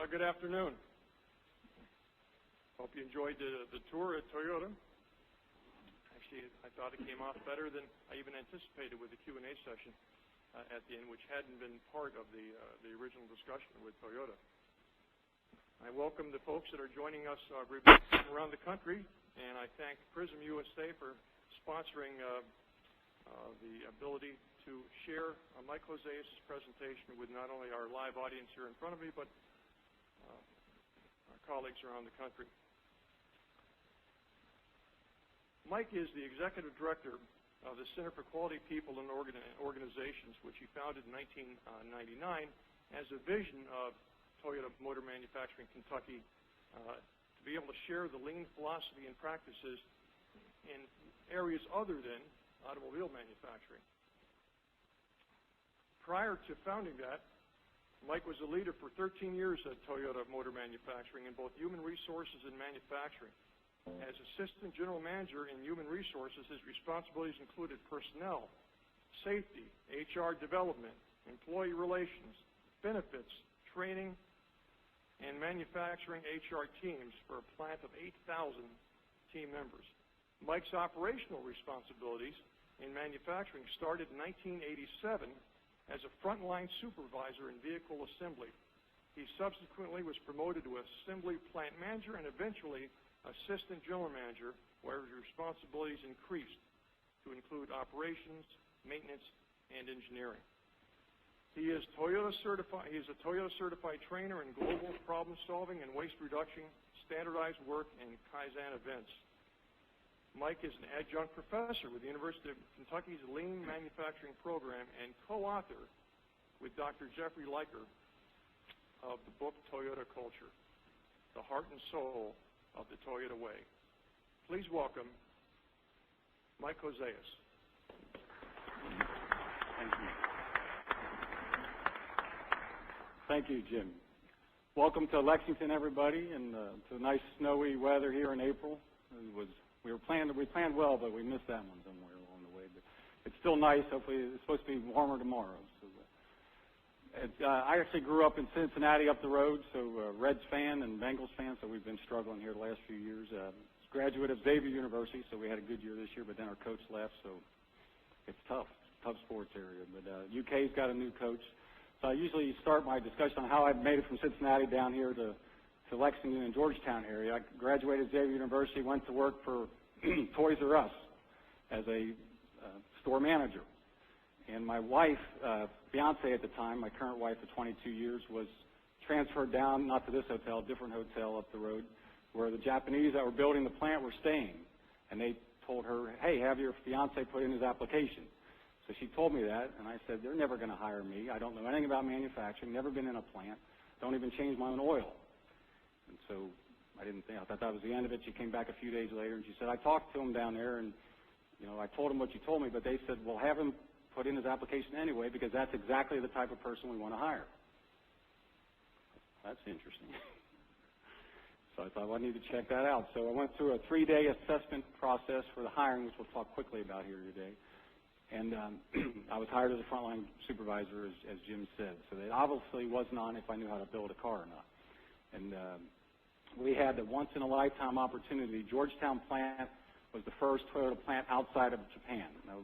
Good afternoon. Hope you enjoyed the tour at Toyota. Actually, I thought it came off better than I even anticipated with the Q&A session at the end, which hadn't been part of the original discussion with Toyota. I welcome the folks that are joining us around the country, and I thank Prism USA for sponsoring the ability to share Mike Joseas' presentation with not only our live audience here in front of me, but our colleagues around the country. Mike is the executive director of the Center for Quality People and Organizations, which he founded in 1999 as a vision of Toyota Motor Manufacturing Kentucky to be able to share the lean philosophy and practices in areas other than automobile manufacturing. Prior to founding that, Mike was a leader for 13 years at Toyota Motor Manufacturing in both human resources and manufacturing. As Assistant General Manager in Human Resources, his responsibilities included personnel, safety, HR development, employee relations, benefits, training, and manufacturing HR teams for a plant of 8,000 team members. Mike's operational responsibilities in manufacturing started in 1987 as a frontline supervisor in vehicle assembly. He subsequently was promoted to assembly plant manager and eventually assistant general manager, where his responsibilities increased to include operations, maintenance, and engineering. He is a Toyota certified trainer in global problem solving and waste reduction, standardized work, and Kaizen events. Mike is an adjunct professor with the University of Kentucky's Lean Manufacturing Program and co-author with Dr. Jeffrey Leiker of the book Toyota Culture, the heart and soul of the Toyota way. Please welcome Mike Joseas. Thank you. Thank you, Jim. Welcome to Lexington, everybody, and to nice snowy weather here in April. We planned well, but we missed that one somewhere along the way. But it's still nice. Hopefully, it's supposed to be warmer tomorrow. So, I actually grew up in Cincinnati up the road, so Reds fan and Bengals fan. So we've been struggling here the last few years. Graduate of Xavier University, so we had a good year this year. But then our coach left, so it's tough sports area. But UK's got a new coach. So I usually start my discussion on how I made it from Cincinnati down here to Lexington and Georgetown area. I graduated Xavier University, went to work for Toys R Us as a store manager. And my wife, fiance at the time, my current wife of 22 years, was transferred down, not to this hotel, a different hotel up the road, where the Japanese that were building the plant were staying. And they told her, hey, have your fiance put in his application. So she told me that, and I said, they're never going to hire me. I don't know anything about manufacturing, never been in a plant, don't even change my own oil. And so I thought that was the end of it. She came back a few days later, and she said, I talked to him down there, and I told him what you told me, but they said, well, have him put in his application anyway, because that's exactly the type of person we want to hire. That's interesting. So I thought, well, I need to check that out. So I went through a 3-day assessment process for the hiring, which we'll talk quickly about here today. And I was hired as a frontline supervisor, as Jim said. So it obviously wasn't on if I knew how to build a car or not. And we had the once-in-a-lifetime opportunity. Georgetown plant was the first Toyota plant outside of Japan. Now,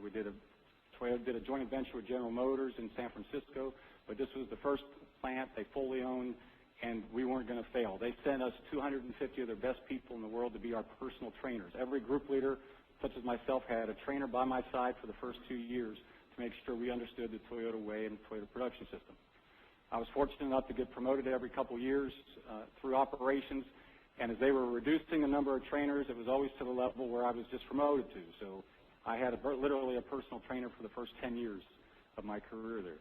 Toyota did a joint venture with General Motors in San Francisco, but this was the first plant they fully owned, and we weren't going to fail. They sent us 250 of their best people in the world to be our personal trainers. Every group leader, such as myself, had a trainer by my side for the first 2 years to make sure we understood the Toyota way and the Toyota production system. I was fortunate enough to get promoted every couple years through operations, and as they were reducing the number of trainers, it was always to the level where I was just promoted to. So I had literally a personal trainer for the first 10 years of my career there.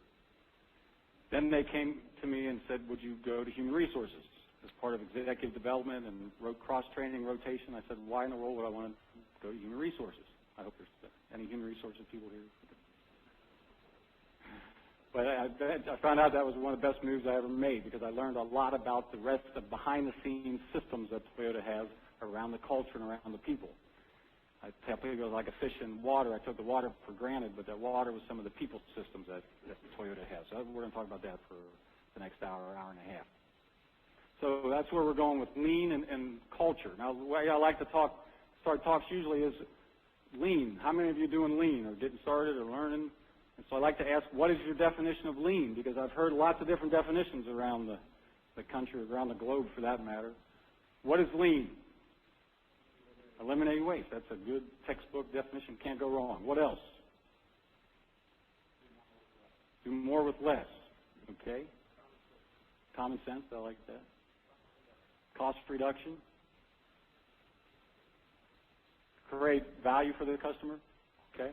Then they came to me and said, would you go to Human Resources as part of executive development and cross-training rotation? I said, why in the world would I want to go to Human Resources? I hope there's any Human Resources people here. But I found out that was one of the best moves I ever made, because I learned a lot about the rest of behind-the-scenes systems that Toyota has around the culture and around the people. I tell people it was like a fish in water. I took the water for granted, but that water was some of the people systems that Toyota has. So we're going to talk about that for the next hour and a half. So that's where we're going with lean and culture. Now, the way I like to start talks usually is lean. How many of you are doing lean or getting started or learning? And so I like to ask, what is your definition of lean? Because I've heard lots of different definitions around the country, around the globe for that matter. What is lean? Eliminating waste. That's a good textbook definition. Can't go wrong. What else? Do more with less. Okay. Common sense. I like that. Cost reduction. Create value for the customer. Okay.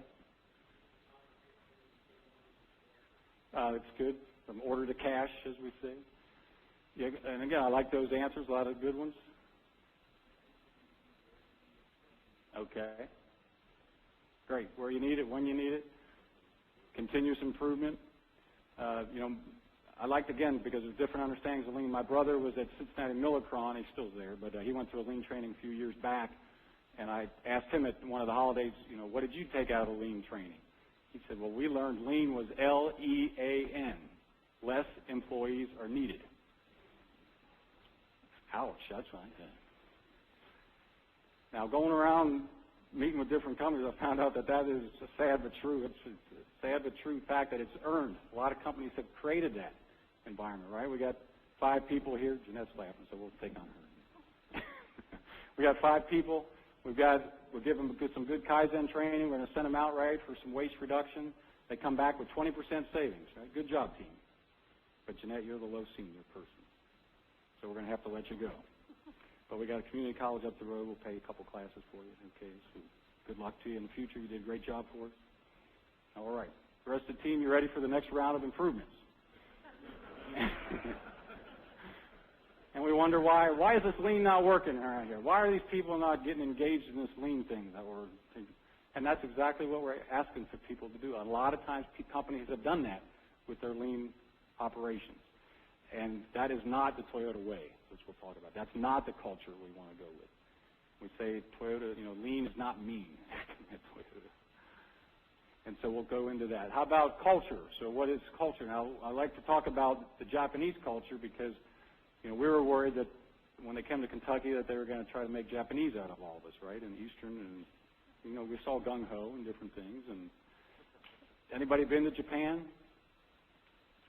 That's good. From order to cash, as we say. Yeah, and again, I like those answers. A lot of good ones. Okay. Great. Where you need it, when you need it. Continuous improvement. I liked, again, because of different understandings of lean. My brother was at Cincinnati Millicron. He's still there, but he went through a lean training a few years back. And I asked him at one of the holidays, what did you take out of lean training? He said, well, we learned lean was L-E-A-N. Less employees are needed. Ouch, that's right. Now, going around meeting with different companies, I found out that is a sad but true. It's a sad but true fact that it's earned. A lot of companies have created that environment, right? We got 5 people here. Jeanette's laughing, so we'll take on her. We got 5 people. We'll give them some good Kaizen training. We're going to send them out, right, for some waste reduction. They come back with 20% savings, right? Good job, team. But, Jeanette, you're the low senior person, so we're going to have to let you go. But we got a community college up the road. We'll pay a couple classes for you. Okay, so good luck to you in the future. You did a great job for us. All right. The rest of the team, you ready for the next round of improvements? And we wonder why is this lean not working around here? Why are these people not getting engaged in this lean thing that we're thinking? And that's exactly what we're asking for people to do. A lot of times companies have done that with their lean operations. And that is not the Toyota way, which we'll talk about. That's not the culture we want to go with. We say Toyota, lean is not mean at Toyota. And so we'll go into that. How about culture? So what is culture? Now, I like to talk about the Japanese culture because, we were worried that when they came to Kentucky that they were going to try to make Japanese out of all of us, right, in Eastern. And, we saw gung-ho and different things. And anybody been to Japan?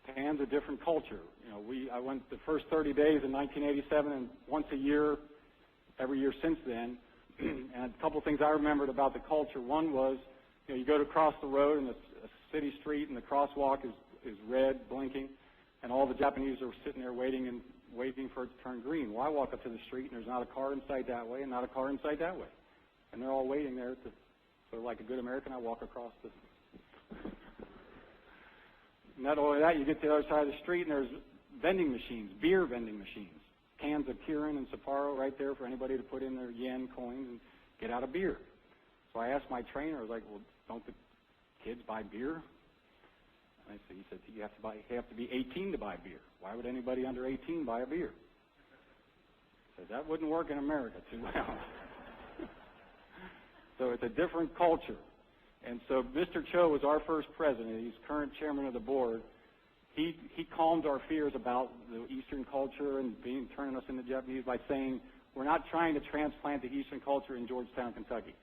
Japan's a different culture. I went the first 30 days in 1987 and once a year, every year since then. And a couple of things I remembered about the culture. One was, you go to cross the road in a city street and the crosswalk is red, blinking, and all the Japanese are sitting there waiting for it to turn green. Well, I walk up to the street and there's not a car in sight that way and not a car in sight that way. And they're all waiting there. So like a good American, I walk across the... Not only that, you get to the other side of the street and there's vending machines, beer vending machines, cans of Kirin and Sapporo right there for anybody to put in their yen coins and get out a beer. So I asked my trainer, I was like, well, don't the kids buy beer? And he said, you have to be 18 to buy beer. Why would anybody under 18 buy a beer? I said, that wouldn't work in America too well. So it's a different culture. And so Mr. Cho was our first president. He's current chairman of the board. He calmed our fears about the Eastern culture and turning us into Japanese by saying, we're not trying to transplant the Eastern culture in Georgetown, Kentucky.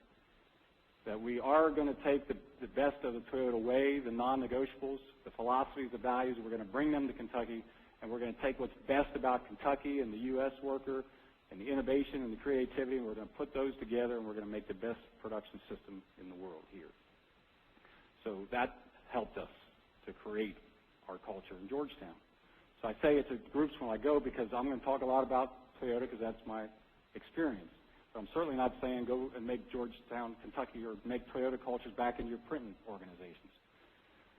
That we are going to take the best of the Toyota way, the non-negotiables, the philosophies, the values, and we're going to bring them to Kentucky, and we're going to take what's best about Kentucky and the U.S. worker and the innovation and the creativity, and we're going to put those together, and we're going to make the best production system in the world here. So that helped us to create our culture in Georgetown. So I say it's at groups when I go because I'm going to talk a lot about Toyota because that's my experience. But I'm certainly not saying go and make Georgetown, Kentucky, or make Toyota cultures back in your printing organizations.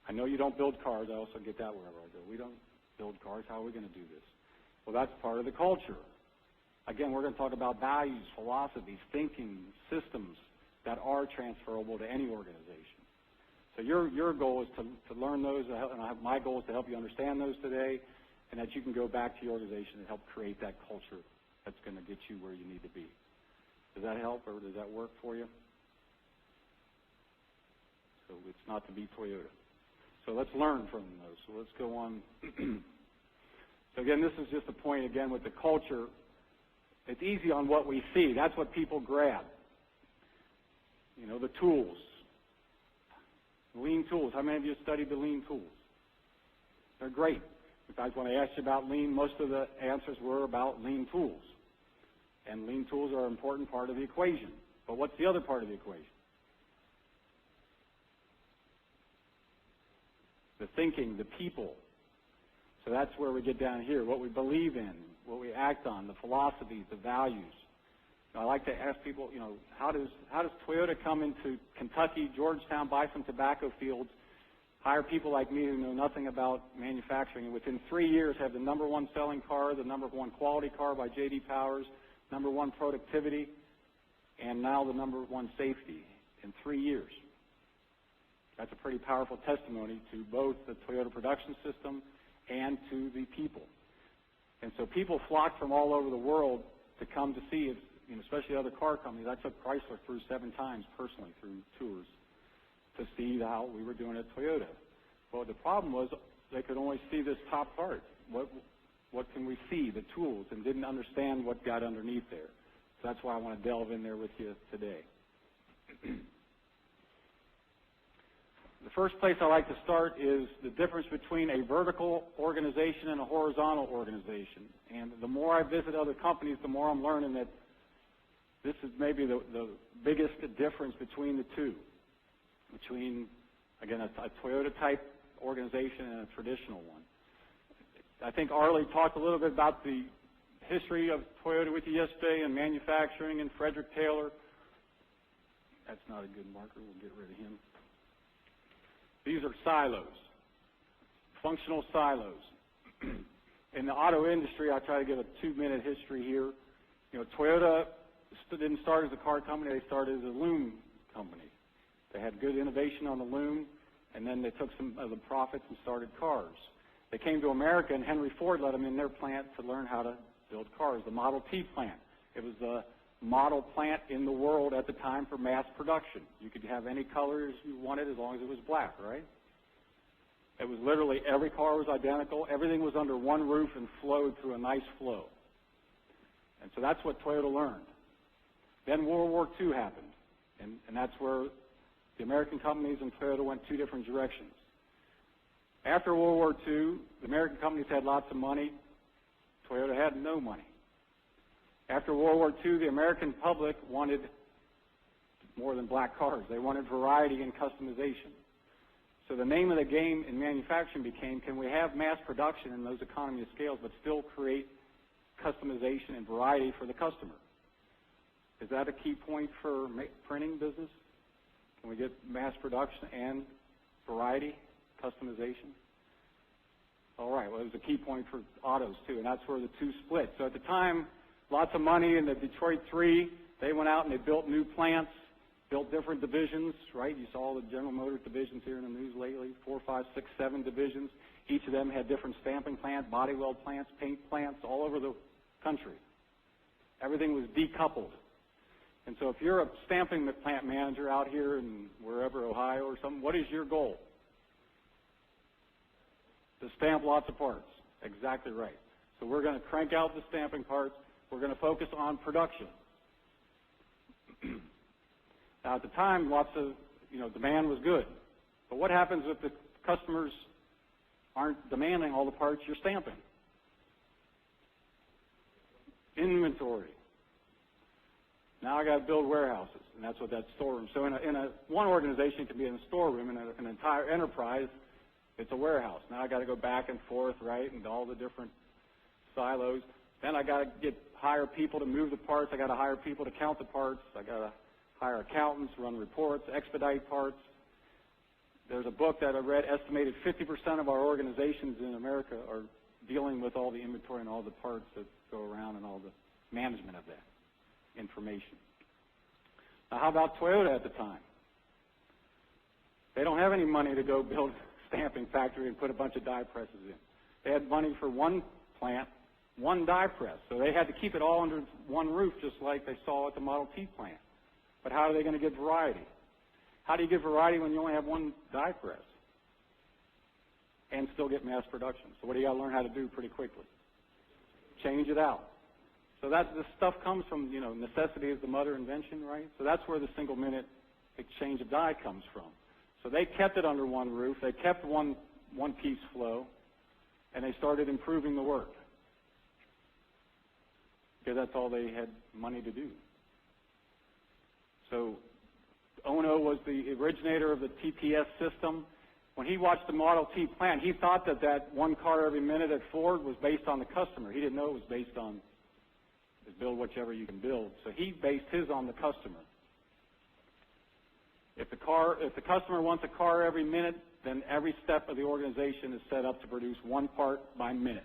I know you don't build cars. I also get that wherever I go. We don't build cars. How are we going to do this? Well, that's part of the culture. Again, we're going to talk about values, philosophies, thinking, systems that are transferable to any organization. So your goal is to learn those, and my goal is to help you understand those today, and that you can go back to your organization and help create that culture that's going to get you where you need to be. Does that help, or does that work for you? So it's not to be Toyota. So let's learn from those. So let's go on. So again, this is just a point, again, with the culture. It's easy on what we see. That's what people grab. You know, the tools. Lean tools. How many of you have studied the lean tools? They're great. In fact, when I asked you about lean, most of the answers were about lean tools. And lean tools are an important part of the equation. But what's the other part of the equation? The thinking, the people. So that's where we get down here, what we believe in, what we act on, the philosophies, the values. I like to ask people, you know, how does Toyota come into Kentucky, Georgetown, buy some tobacco fields, hire people like me who know nothing about manufacturing, and within 3 years have the #1 selling car, the #1 quality car by J.D. Powers, #1 productivity, and now the #1 safety in 3 years. That's a pretty powerful testimony to both the Toyota production system and to the people. And so people flock from all over the world to come to see it, you know, especially other car companies. I took Chrysler through 7 times personally through tours to see how we were doing at Toyota. Well, the problem was they could only see this top part. What can we see, the tools, and didn't understand what got underneath there. So that's why I want to delve in there with you today. The first place I like to start is the difference between a vertical organization and a horizontal organization. And the more I visit other companies, the more I'm learning that this is maybe the biggest difference between the two. Between, again, a Toyota-type organization and a traditional one. I think Arlie talked a little bit about the history of Toyota with you yesterday and manufacturing and Frederick Taylor. That's not a good marker. We'll get rid of him. These are silos, functional silos. In the auto industry, I'll try to give a 2-minute history here. You know, Toyota didn't start as a car company. They started as a loom company. They had good innovation on the loom, and then they took some of the profits and started cars. They came to America, and Henry Ford let them in their plant to learn how to build cars, the Model T plant. It was the model plant in the world at the time for mass production. You could have any colors you wanted as long as it was black, right? It was literally every car was identical. Everything was under one roof and flowed through a nice flow. And so that's what Toyota learned. Then World War II happened, and that's where the American companies and Toyota went 2 different directions. After World War II, the American companies had lots of money. Toyota had no money. After World War II, the American public wanted more than black cars. They wanted variety and customization. So the name of the game in manufacturing became, can we have mass production in those economy of scales but still create customization and variety for the customer? Is that a key point for printing business? Can we get mass production and variety, customization? All right, well, it was a key point for autos, too, and that's where the two split. So at the time, lots of money in the Detroit 3. They went out and they built new plants, built different divisions, right? You saw the General Motors divisions here in the news lately, 4, 5, 6, 7 divisions. Each of them had different stamping plants, body weld plants, paint plants all over the country. Everything was decoupled. And so if you're a stamping plant manager out here in wherever, Ohio or something, what is your goal? To stamp lots of parts. Exactly right. So we're going to crank out the stamping parts. We're going to focus on production. Now, at the time, lots of, demand was good. But what happens if the customers aren't demanding all the parts you're stamping? Inventory. Now I got to build warehouses, and that's what that storeroom. So in one organization, it can be in a storeroom. In an entire enterprise, it's a warehouse. Now I got to go back and forth, right, and all the different silos. Then I got to hire people to move the parts. I got to hire people to count the parts. I got to hire accountants, run reports, expedite parts. There's a book that I read, estimated 50% of our organizations in America are dealing with all the inventory and all the parts that go around and all the management of that information. Now, how about Toyota at the time? They don't have any money to go build a stamping factory and put a bunch of die presses in. They had money for one plant, one die press. So they had to keep it all under one roof, just like they saw at the Model T plant. But how are they going to get variety? How do you get variety when you only have one die press and still get mass production? So what do you got to learn how to do pretty quickly? change it out. So this stuff comes from, necessity is the mother invention, right? So that's where the single-minute exchange of die comes from. So they kept it under one roof. They kept one-piece flow, and they started improving the work because that's all they had money to do. So Ono was the originator of the TPS system. When he watched the Model T plant, he thought that one car every minute at Ford was based on the customer. He didn't know it was based on build whichever you can build. So he based his on the customer. If the customer wants a car every minute, then every step of the organization is set up to produce one part by minute.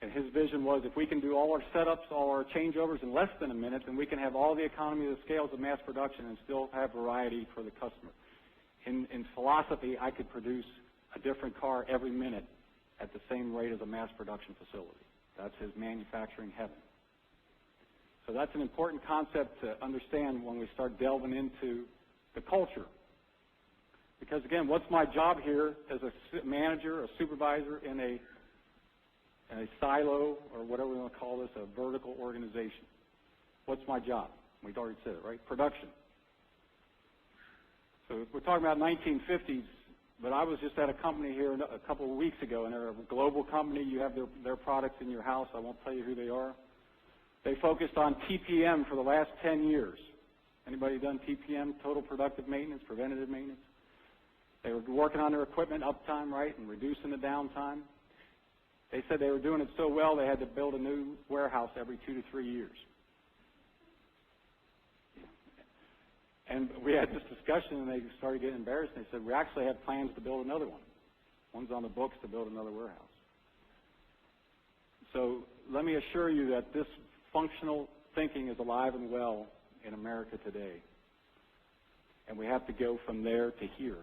And his vision was if we can do all our setups, all our changeovers in less than a minute, then we can have all the economy of the scales of mass production and still have variety for the customer. In philosophy, I could produce a different car every minute at the same rate as a mass production facility. That's his manufacturing heaven. So that's an important concept to understand when we start delving into the culture. Because again, what's my job here as a manager, a supervisor in a silo, or whatever we want to call this, a vertical organization? What's my job? We've already said it, right? Production. So we're talking about 1950s, but I was just at a company here a couple of weeks ago, and they're a global company. You have their products in your house. I won't tell you who they are. They focused on TPM for the last 10 years. Anybody done TPM, total productive maintenance, preventative maintenance? They were working on their equipment uptime, right, and reducing the downtime. They said they were doing it so well they had to build a new warehouse every 2 to 3 years. And we had this discussion, and they started getting embarrassed. They said, we actually have plans to build another one. One's on the books to build another warehouse. So let me assure you that this functional thinking is alive and well in America today. And we have to go from there to here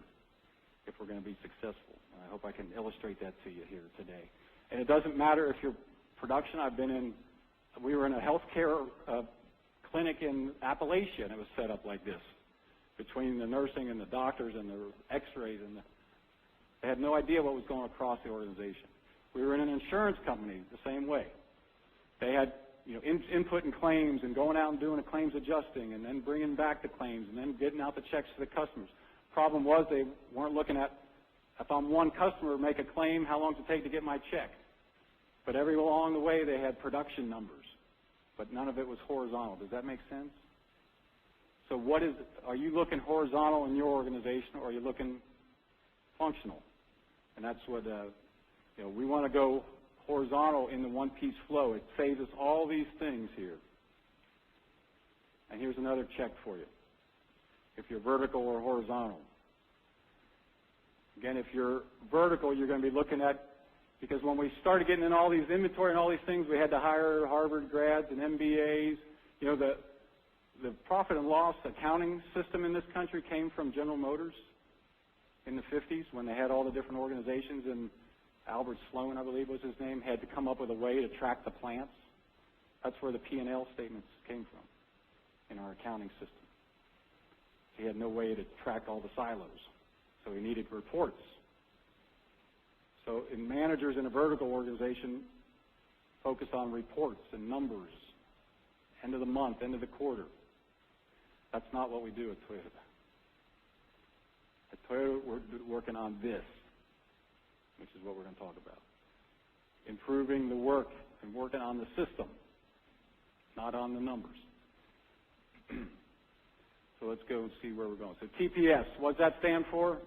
if we're going to be successful. And I hope I can illustrate that to you here today. And it doesn't matter if you're production. We were in a healthcare clinic in Appalachia, and it was set up like this, between the nursing and the doctors and the x-rays. They had no idea what was going across the organization. We were in an insurance company the same way. They had input and claims and going out and doing a claims adjusting and then bringing back the claims and then getting out the checks to the customers. Problem was they weren't looking at, if I'm one customer, make a claim, how long does it take to get my check? But along the way they had production numbers, but none of it was horizontal. Does that make sense? So are you looking horizontal in your organization, or are you looking functional? And that's what, we want to go horizontal in the one-piece flow. It saves us all these things here. And here's another check for you. If you're vertical or horizontal. Again, if you're vertical, you're going to be looking at, because when we started getting in all these inventory and all these things, we had to hire Harvard grads and MBAs. The profit and loss accounting system in this country came from General Motors in the 50s when they had all the different organizations, and Albert Sloan, I believe was his name, had to come up with a way to track the plants. That's where the P&L statements came from in our accounting system. He had no way to track all the silos, so he needed reports. So managers in a vertical organization focus on reports and numbers, end of the month, end of the quarter. That's not what we do at Toyota. At Toyota, we're working on this, which is what we're going to talk about. Improving the work and working on the system, not on the numbers. So let's go and see where we're going. So TPS, what does that stand for?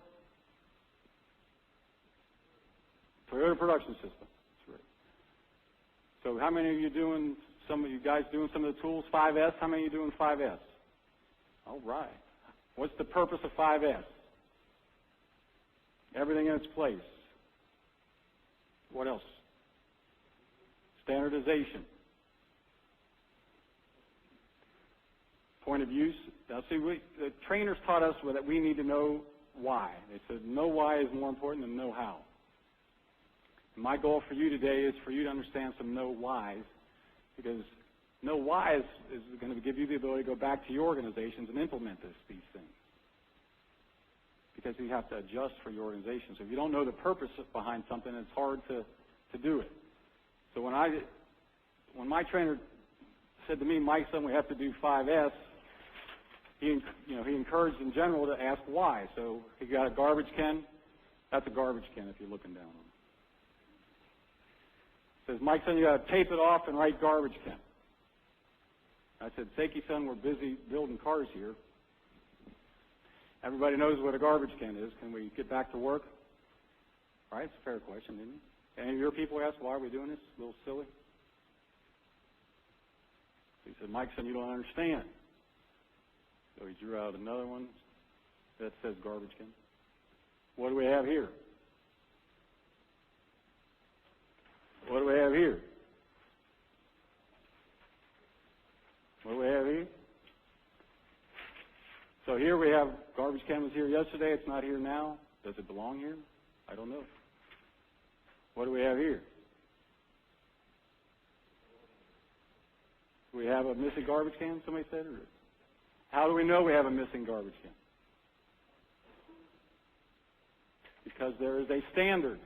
Toyota Production System. That's right. So how many of you guys doing some of the tools? 5S, how many of you doing 5S? All right. What's the purpose of 5S? Everything in its place. What else? Standardization. Point of use. Now, see, the trainers taught us that we need to know why. They said know why is more important than know how. And my goal for you today is for you to understand some know whys, because know why is going to give you the ability to go back to your organizations and implement these things. Because you have to adjust for your organization. So if you don't know the purpose behind something, it's hard to do it. So when my trainer said to me, Mike, son, we have to do 5S, he encouraged in general to ask why. So he got a garbage can. That's a garbage can if you're looking down on it. Says, Mike, son, you got to tape it off and write garbage can. I said, Seiki, son, we're busy building cars here. Everybody knows what a garbage can is. Can we get back to work? All right, it's a fair question, isn't it? Any of your people ask, why are we doing this? A little silly. He said, Mike, son, you don't understand. So he drew out another one that says garbage can. What do we have here? What do we have here? What do we have here? So here we have garbage can was here yesterday. It's not here now. Does it belong here? I don't know. What do we have here? Do we have a missing garbage can, somebody said? Or how do we know we have a missing garbage can? Because there is a standard.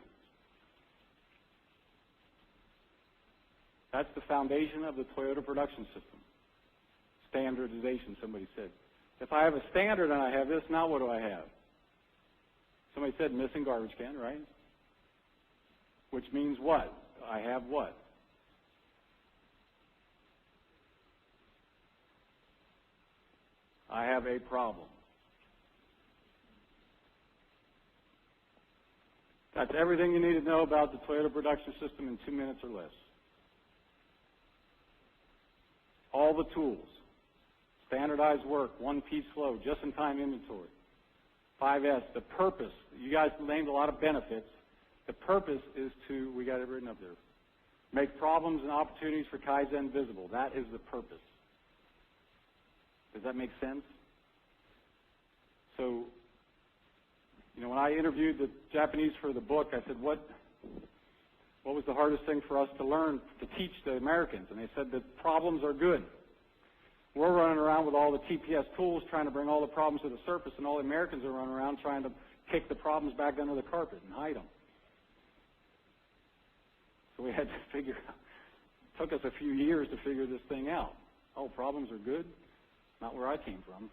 That's the foundation of the Toyota production system. Standardization, somebody said. If I have a standard and I have this, now what do I have? Somebody said missing garbage can, right? Which means what? I have what? I have a problem. That's everything you need to know about the Toyota production system in 2 minutes or less. All the tools. Standardized work, one-piece flow, just-in-time inventory. 5S, the purpose. You guys named a lot of benefits. The purpose is to, we got it written up there, make problems and opportunities for Kaizen visible. That is the purpose. Does that make sense? So, when I interviewed the Japanese for the book, I said, what was the hardest thing for us to learn, to teach the Americans? And they said that problems are good. We're running around with all the TPS tools trying to bring all the problems to the surface, and all the Americans are running around trying to kick the problems back under the carpet and hide them. So we had to figure out. It took us a few years to figure this thing out. Oh, problems are good? Not where I came from.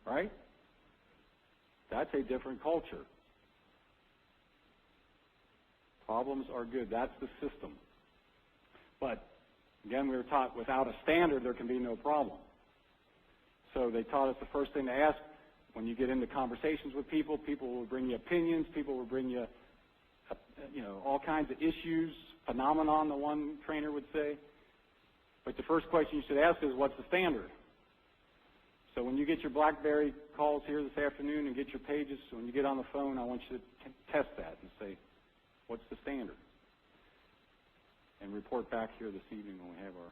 Right? That's a different culture. Problems are good. That's the system. But again, we were taught without a standard, there can be no problem. So they taught us the first thing to ask when you get into conversations with people. People will bring you opinions. People will bring you, all kinds of issues, phenomenon, the one trainer would say. But the first question you should ask is, what's the standard? So when you get your BlackBerry calls here this afternoon and get your pages, so when you get on the phone, I want you to test that and say, what's the standard? And report back here this evening when we have our,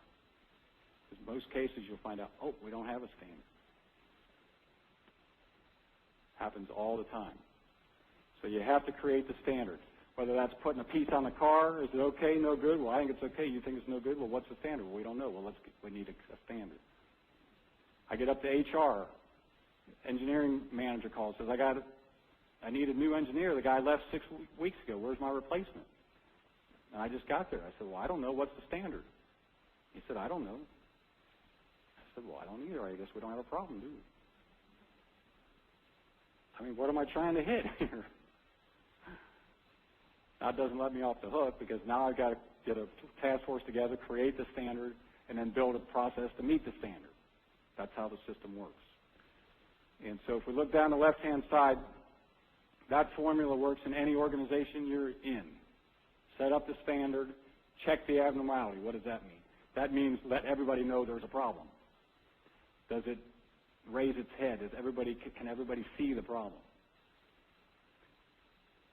because most cases you'll find out, oh, we don't have a standard. Happens all the time. So you have to create the standard. Whether that's putting a piece on the car, is it okay, no good? Well, I think it's okay. You think it's no good? Well, what's the standard? Well, we don't know. Well, we need a standard. I get up to HR, engineering manager calls, says, I need a new engineer. The guy left 6 weeks ago. Where's my replacement? And I just got there. I said, well, I don't know. What's the standard? He said, I don't know. I said, well, I don't either. I guess we don't have a problem, do we? I mean, what am I trying to hit here? That doesn't let me off the hook, because now I've got to get a task force together, create the standard, and then build a process to meet the standard. That's how the system works. And so if we look down the left-hand side, that formula works in any organization you're in. Set up the standard, check the abnormality. What does that mean? That means let everybody know there's a problem. Does it raise its head? Can everybody see the problem?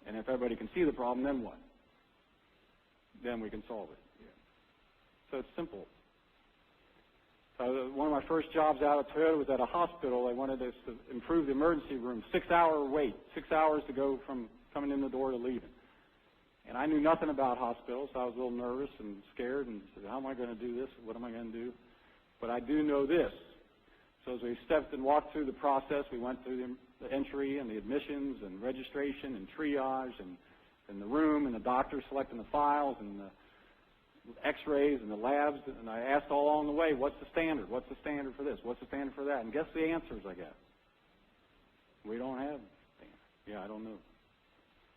And if everybody can see the problem, then what? Then we can solve it. Yeah. So it's simple. One of my first jobs out of Toyota was at a hospital. They wanted us to improve the emergency room. 6-hour wait, 6 hours to go from coming in the door to leaving. And I knew nothing about hospitals, so I was a little nervous and scared and said, how am I going to do this? What am I going to do? But I do know this. So as we stepped and walked through the process, we went through the entry and the admissions and registration and triage and in the room, and the doctor selecting the files, and the x-rays, and the labs, and I asked all along the way, what's the standard? What's the standard for this? What's the standard for that? And guess the answers I got? We don't have a standard. Yeah, I don't know.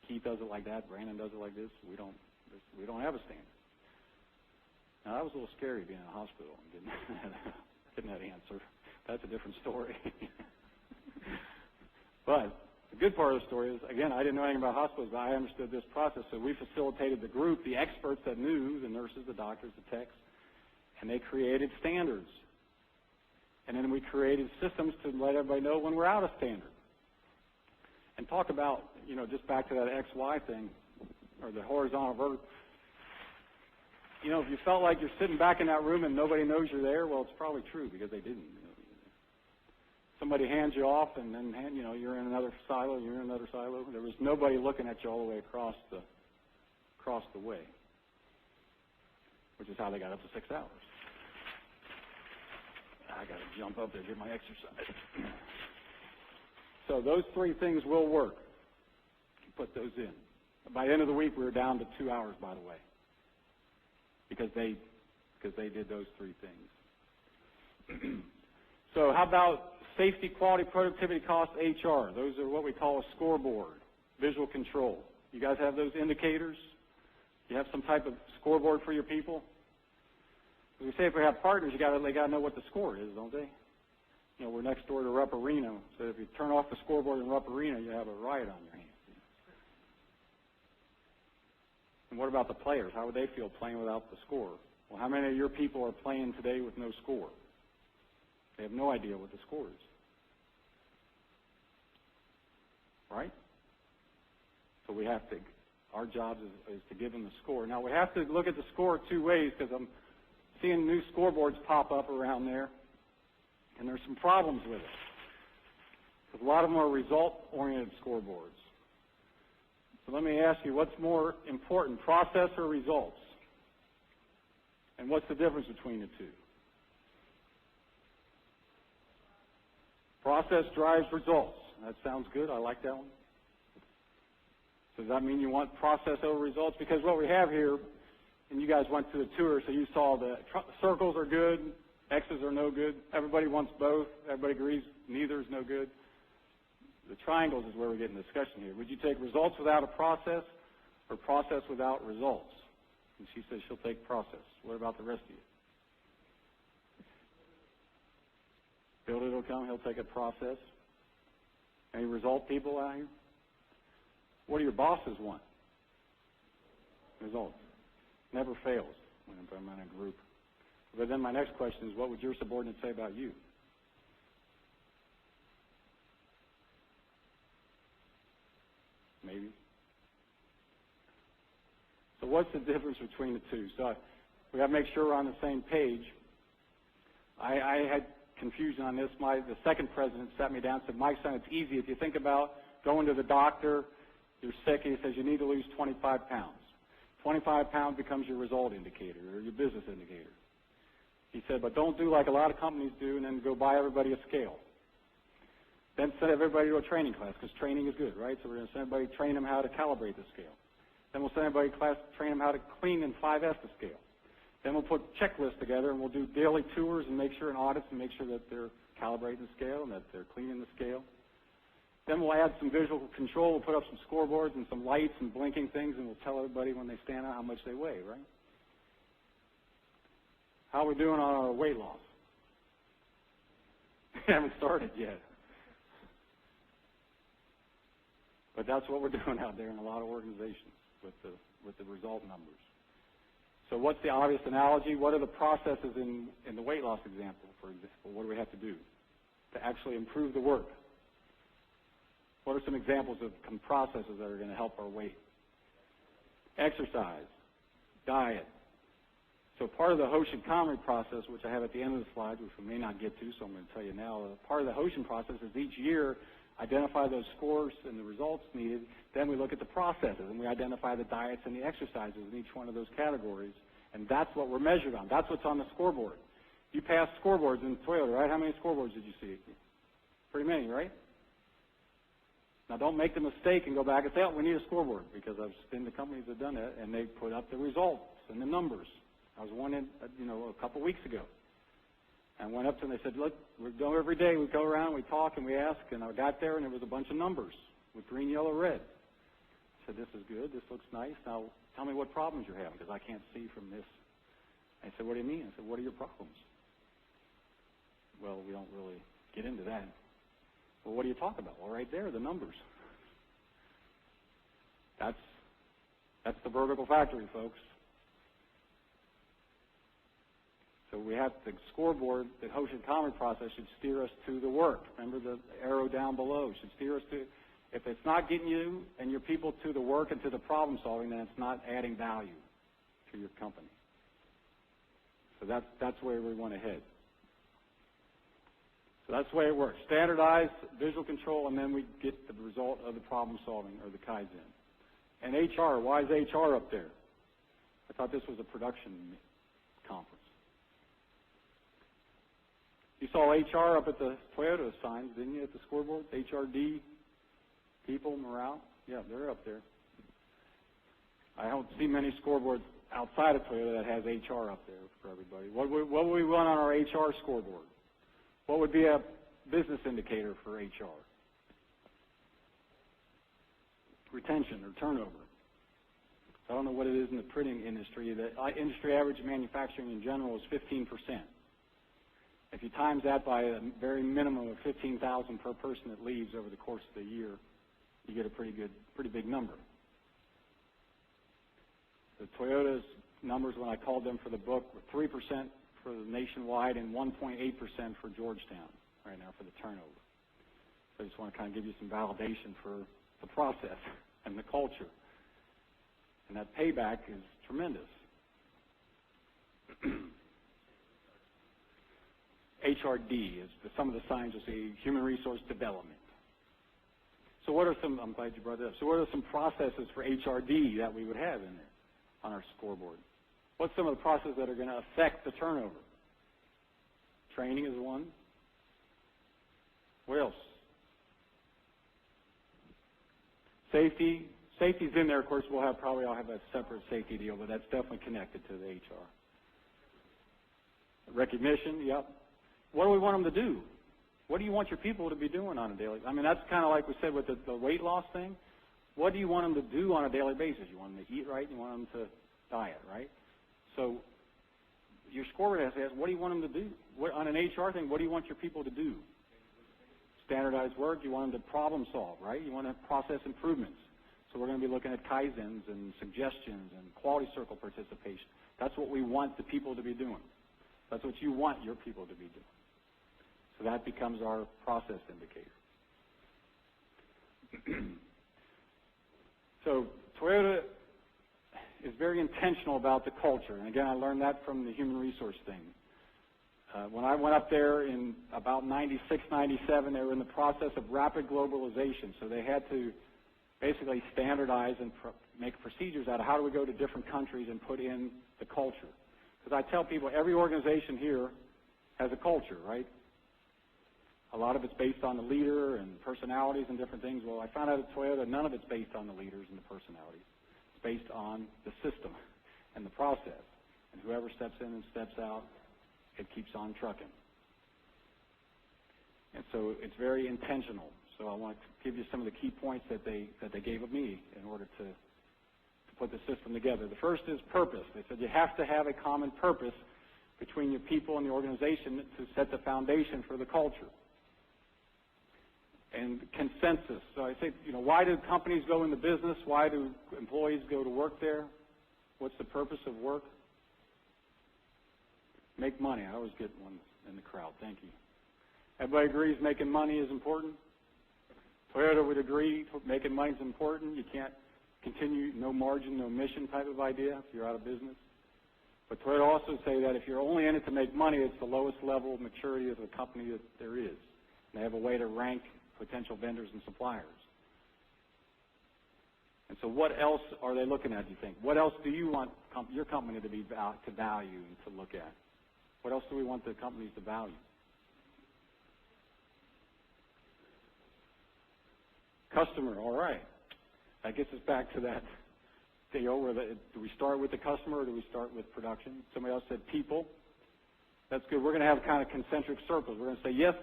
Keith does it like that. Brandon does it like this. We don't have a standard. Now, that was a little scary being in a hospital and getting that answer. That's a different story. But the good part of the story is, again, I didn't know anything about hospitals, but I understood this process. So we facilitated the group, the experts that knew, the nurses, the doctors, the techs, and they created standards. And then we created systems to let everybody know when we're out of standard. And talk about, just back to that XY thing, or the horizontal vertical. If you felt like you're sitting back in that room and nobody knows you're there, well, it's probably true because they didn't. Somebody hands you off, and then you're in another silo. You're in another silo. There was nobody looking at you all the way across the way, which is how they got up to 6 hours. I got to jump up there to get my exercise. So those 3 things will work. Put those in. By the end of the week, we were down to 2 hours, by the way, because they did those 3 things. So how about safety, quality, productivity, cost, HR? Those are what we call a scoreboard, visual control. You guys have those indicators? You have some type of scoreboard for your people? We say if we have partners, they got to know what the score is, don't they? We're next door to Rupp Arena, so if you turn off the scoreboard in Rupp Arena, you have a riot on your hands. And what about the players? How would they feel playing without the score? Well, how many of your people are playing today with no score? They have no idea what the score is. Right? So we have to, our job is to give them the score. Now, we have to look at the score 2 ways, because I'm seeing new scoreboards pop up around there, and there's some problems with it. Because a lot of them are result-oriented scoreboards. So let me ask you, what's more important, process or results? And what's the difference between the 2? Process drives results. That sounds good. I like that one. Does that mean you want process over results? Because what we have here, and you guys went through the tour, so you saw the circles are good, X's are no good. Everybody wants both. Everybody agrees neither is no good. The triangles is where we're getting discussion here. Would you take results without a process or process without results? And she says she'll take process. What about the rest of you? Build it will come. He'll take a process. Any result people out here? What do your bosses want? Results. Never fails when I'm in a group. But then my next question is, what would your subordinates say about you? Maybe. So what's the difference between the 2? So we have to make sure we're on the same page. I had confusion on this. The second president sat me down and said, Mike, son, it's easy. If you think about going to the doctor, you're sick, and he says you need to lose 25 pounds. 25 pounds becomes your result indicator or your business indicator. He said, but don't do like a lot of companies do and then go buy everybody a scale. Then send everybody to a training class, because training is good, right? So we're going to send everybody, train them how to calibrate the scale. Then we'll send everybody to class, train them how to clean in 5S the scale. Then we'll put checklists together, and we'll do daily tours and make sure and audits and make sure that they're calibrating the scale and that they're cleaning the scale. Then we'll add some visual control. We'll put up some scoreboards and some lights and blinking things, and we'll tell everybody when they stand out how much they weigh, right? How are we doing on our weight loss? We haven't started yet. But that's what we're doing out there in a lot of organizations with the result numbers. So what's the obvious analogy? What are the processes in the weight loss example, for example? What do we have to do to actually improve the work? What are some examples of processes that are going to help our weight? Exercise, diet. So part of the Hoshin-Comrie process, which I have at the end of the slide, which we may not get to, so I'm going to tell you now, part of the Hoshin process is each year identify those scores and the results needed. Then we look at the processes, and we identify the diets and the exercises in each one of those categories. And that's what we're measured on. That's what's on the scoreboard. You passed scoreboards in Toyota, right? How many scoreboards did you see? Pretty many, right? Now, don't make the mistake and go back and say, oh, we need a scoreboard, because I've been to companies that have done that, and they put up the results and the numbers. I was one in, a couple weeks ago. I went up to them and they said, look, we go every day. We go around, we talk, and we ask. And I got there, and there was a bunch of numbers with green, yellow, red. I said, this is good. This looks nice. Now, tell me what problems you're having, because I can't see from this. I said, what do you mean? I said, what are your problems? Well, we don't really get into that. Well, what do you talk about? Well, right there, the numbers. That's the vertical factory, folks. So we have the scoreboard, the Hoshin Common process should steer us to the work. Remember the arrow down below should steer us to. If it's not getting you and your people to the work and to the problem solving, then it's not adding value to your company. So that's where we want to head. So that's the way it works. Standardized, visual control, and then we get the result of the problem solving, or the Kaizen. And HR, why is HR up there? I thought this was a production conference. You saw HR up at the Toyota signs, didn't you, at the scoreboard? HRD, people, morale. Yeah, they're up there. I don't see many scoreboards outside of Toyota that has HR up there for everybody. What would we run on our HR scoreboard? What would be a business indicator for HR? Retention or turnover. I don't know what it is in the printing industry. The industry average in manufacturing in general is 15%. If you times that by a very minimum of 15,000 per person that leaves over the course of the year, you get a pretty big number. The Toyota's numbers, when I called them for the book, were 3% for the nationwide and 1.8% for Georgetown right now for the turnover. So I just want to kind of give you some validation for the process and the culture. And that payback is tremendous. HRD is some of the signs you'll see, human resource development. So what are some, I'm glad you brought that up, so what are some processes for HRD that we would have in there on our scoreboard? What's some of the processes that are going to affect the turnover? Training is one. What else? Safety. Safety's in there, of course. I'll have a separate safety deal, but that's definitely connected to the HR. Recognition, yep. What do we want them to do? What do you want your people to be doing on a daily? I mean, that's kind of like we said with the weight loss thing. What do you want them to do on a daily basis? You want them to eat right, and you want them to diet, right? So your scoreboard has to ask, what do you want them to do? On an HR thing, what do you want your people to do? Standardized work. You want them to problem solve, right? You want to process improvements. So we're going to be looking at Kaizens and suggestions and quality circle participation. That's what we want the people to be doing. That's what you want your people to be doing. So that becomes our process indicator. So Toyota is very intentional about the culture. And again, I learned that from the human resource thing. When I went up there in about 96, 97, they were in the process of rapid globalization. So they had to basically standardize and make procedures out of how do we go to different countries and put in the culture. Because I tell people every organization here has a culture, right? A lot of it's based on the leader and personalities and different things. Well, I found out at Toyota none of it's based on the leaders and the personalities. It's based on the system and the process. And whoever steps in and steps out, it keeps on trucking. And so it's very intentional. So I want to give you some of the key points that they gave of me in order to put the system together. The first is purpose. They said you have to have a common purpose between your people and the organization to set the foundation for the culture. And consensus. So I say, why do companies go into business? Why do employees go to work there? What's the purpose of work? Make money. I always get one in the crowd. Thank you. Everybody agrees making money is important. Toyota would agree making money is important. You can't continue no margin, no mission type of idea if you're out of business. But Toyota also say that if you're only in it to make money, it's the lowest level of maturity of a company that there is. And they have a way to rank potential vendors and suppliers. And so what else are they looking at, do you think? What else do you want your company to value and to look at? What else do we want the companies to value? Customer, all right. That gets us back to that deal where do we start with the customer or do we start with production? Somebody else said people. That's good. We're going to have kind of concentric circles. We're going to say, yes,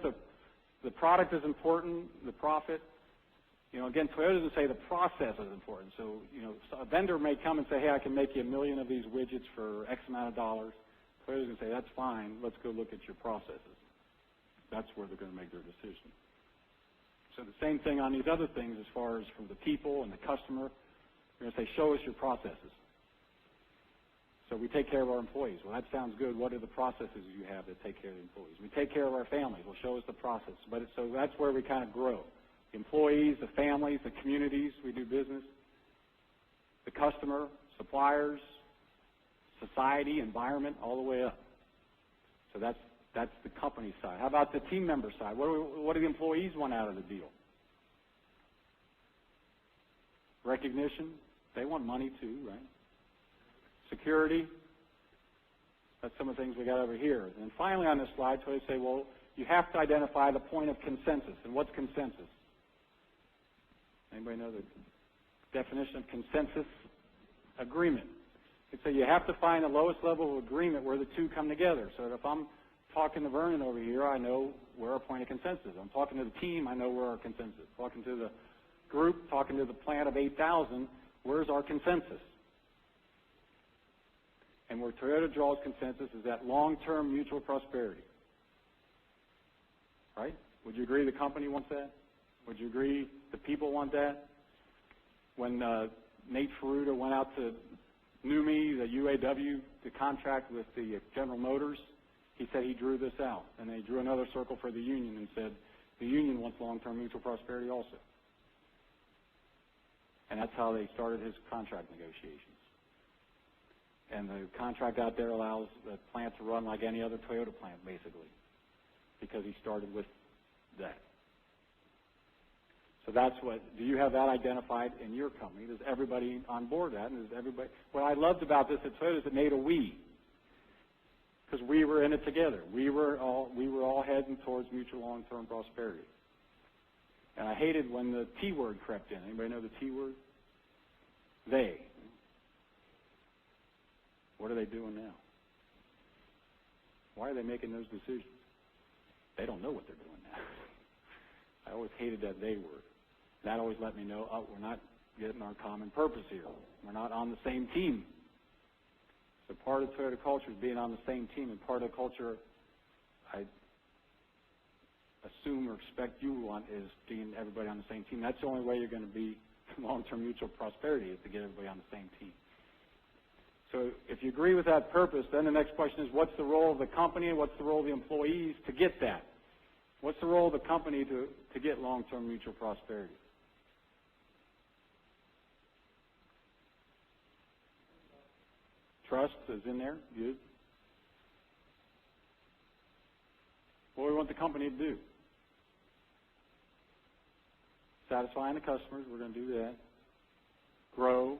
the product is important, the profit. Again, Toyota doesn't say the process is important. So, a vendor may come and say, hey, I can make you 1 million of these widgets for X amount of dollars. Toyota's going to say, that's fine. Let's go look at your processes. That's where they're going to make their decision. So the same thing on these other things as far as from the people and the customer. We're going to say, show us your processes. So we take care of our employees. Well, that sounds good. What are the processes you have that take care of the employees? We take care of our families. Well, show us the process. So that's where we kind of grow. The employees, the families, the communities we do business, the customer, suppliers, society, environment, all the way up. So that's the company side. How about the team member side? What do the employees want out of the deal? Recognition. They want money too, right? Security. That's some of the things we got over here. And finally on this slide, so they say, well, you have to identify the point of consensus. And what's consensus? Anybody know the definition of consensus? Agreement. So you have to find the lowest level of agreement where the two come together. So if I'm talking to Vernon over here, I know where our point of consensus is. I'm talking to the team, I know where our consensus is. Talking to the group, talking to the plant of 8,000, where's our consensus? And where Toyota draws consensus is that long-term mutual prosperity. Right? Would you agree the company wants that? Would you agree the people want that? When Nate Ferruta went out to NUMMI, the UAW, to contract with the General Motors, he said he drew this out. And they drew another circle for the union and said the union wants long-term mutual prosperity also. And that's how they started his contract negotiations. And the contract out there allows the plant to run like any other Toyota plant, basically, because he started with that. So that's do you have that identified in your company? Does everybody on board that? And does everybody, what I loved about this at Toyota is it made a we, because we were in it together. We were all heading towards mutual long-term prosperity. And I hated when the T word crept in. Anybody know the T word? They. What are they doing now? Why are they making those decisions? They don't know what they're doing now. I always hated that they word. That always let me know, oh, we're not getting our common purpose here. We're not on the same team. So part of Toyota culture is being on the same team, and part of the culture I assume or expect you want is getting everybody on the same team. That's the only way you're going to be long-term mutual prosperity, is to get everybody on the same team. So if you agree with that purpose, then the next question is, what's the role of the company and what's the role of the employees to get that? What's the role of the company to get long-term mutual prosperity? Trust is in there. Good. What do we want the company to do? Satisfying the customers, we're going to do that. Grow.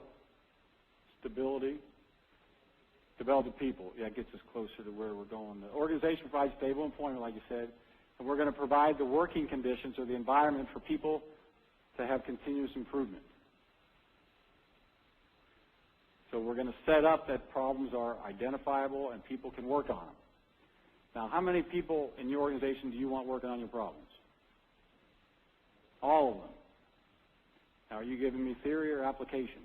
Stability. Develop the people. Yeah, it gets us closer to where we're going. The organization provides stable employment, like you said, and we're going to provide the working conditions or the environment for people to have continuous improvement. So we're going to set up that problems are identifiable and people can work on them. Now, how many people in your organization do you want working on your problems? All of them. Now, are you giving me theory or application?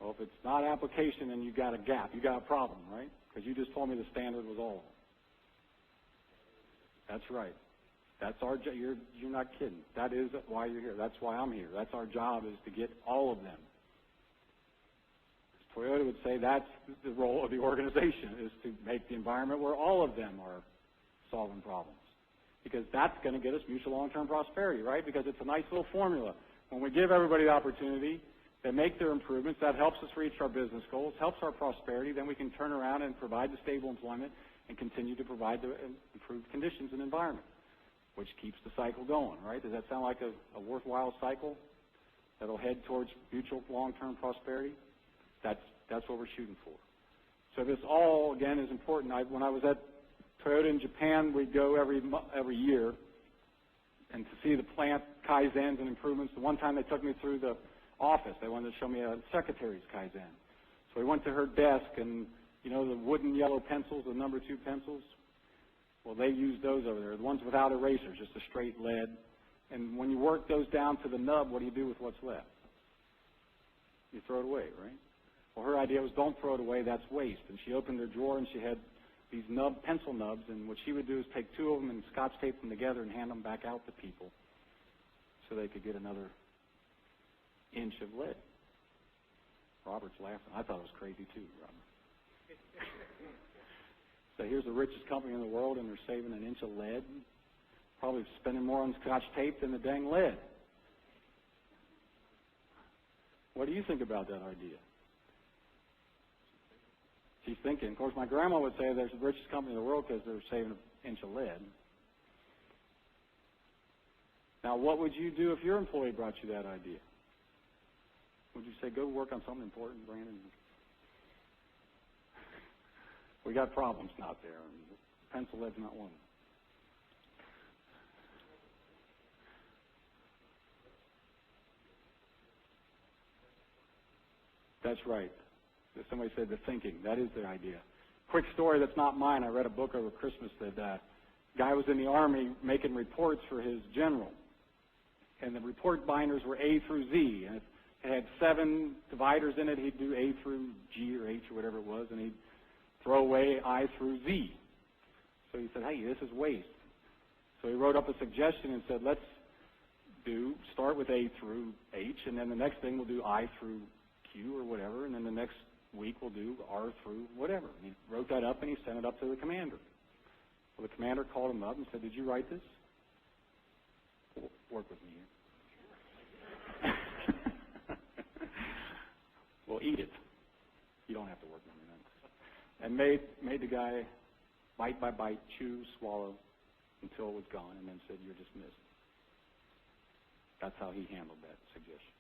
Well, if it's not application, then you've got a gap. You've got a problem, right? Because you just told me the standard was all of them. That's right. That's our job. You're not kidding. That is why you're here. That's why I'm here. That's our job, is to get all of them. Toyota would say that's the role of the organization, is to make the environment where all of them are solving problems. Because that's going to get us mutual long-term prosperity, right? Because it's a nice little formula. When we give everybody the opportunity, they make their improvements, that helps us reach our business goals, helps our prosperity, then we can turn around and provide the stable employment and continue to provide the improved conditions and environment, which keeps the cycle going, right? Does that sound like a worthwhile cycle that'll head towards mutual long-term prosperity? That's what we're shooting for. So this all, again, is important. When I was at Toyota in Japan, we go every year, and to see the plant kaizens and improvements. The one time they took me through the office, they wanted to show me a secretary's kaizen. So we went to her desk, and you know the wooden yellow pencils, the number 2 pencils? Well, they use those over there, the ones without erasers, just a straight lead. And when you work those down to the nub, what do you do with what's left? You throw it away, right? Well, her idea was don't throw it away, that's waste. And she opened her drawer, and she had these pencil nubs, and what she would do is take 2 of them and Scotch tape them together and hand them back out to people so they could get another inch of lead. Robert's laughing. I thought it was crazy too, Robert. So here's the richest company in the world, and they're saving an inch of lead. Probably spending more on Scotch tape than the dang lead. What do you think about that idea? She's thinking. Of course, my grandma would say they're the richest company in the world because they're saving an inch of lead. Now, what would you do if your employee brought you that idea? Would you say, go work on something important, Brandon? We got problems out there, and pencil lead's not one of them. That's right. Somebody said the thinking. That is the idea. Quick story that's not mine. I read a book over Christmas that guy was in the Army making reports for his general. And the report binders were A through Z. And it had 7 dividers in it. He'd do A through G or H or whatever it was, and he'd throw away I through Z. So he said, hey, this is waste. So he wrote up a suggestion and said, let's start with A through H, and then the next thing we'll do I through Q or whatever, and then the next week we'll do R through whatever. And he wrote that up and he sent it up to the commander. Well, the commander called him up and said, did you write this? Work with me here. Well, eat it. You don't have to work with me then. And made the guy bite by bite, chew, swallow until it was gone, and then said, you're dismissed. That's how he handled that suggestion.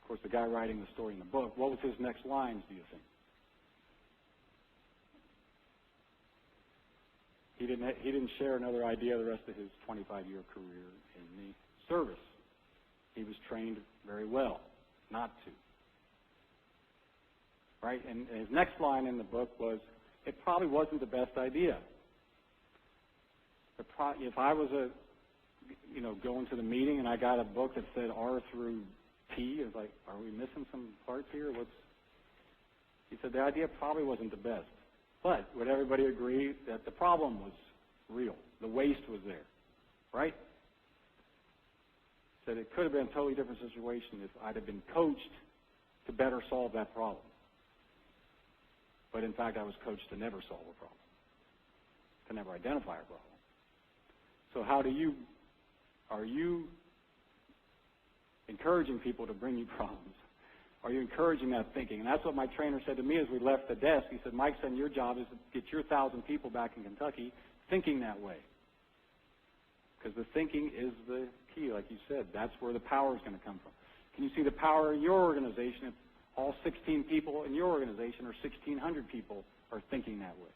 Of course, the guy writing the story in the book, what was his next lines, do you think? He didn't share another idea the rest of his 25-year career in the service. He was trained very well not to. Right? And his next line in the book was, it probably wasn't the best idea. If I was going to the meeting and I got a book that said R through T, it's like, are we missing some parts here? He said the idea probably wasn't the best. But would everybody agree that the problem was real? The waste was there, right? Said it could have been a totally different situation if I'd have been coached to better solve that problem. But in fact, I was coached to never solve a problem, to never identify a problem. So are you encouraging people to bring you problems? Are you encouraging that thinking? And that's what my trainer said to me as we left the desk. He said, Mike, son, your job is to get your 1,000 people back in Kentucky thinking that way. Because the thinking is the key, like you said. That's where the power is going to come from. Can you see the power in your organization if all 16 people in your organization or 1,600 people are thinking that way?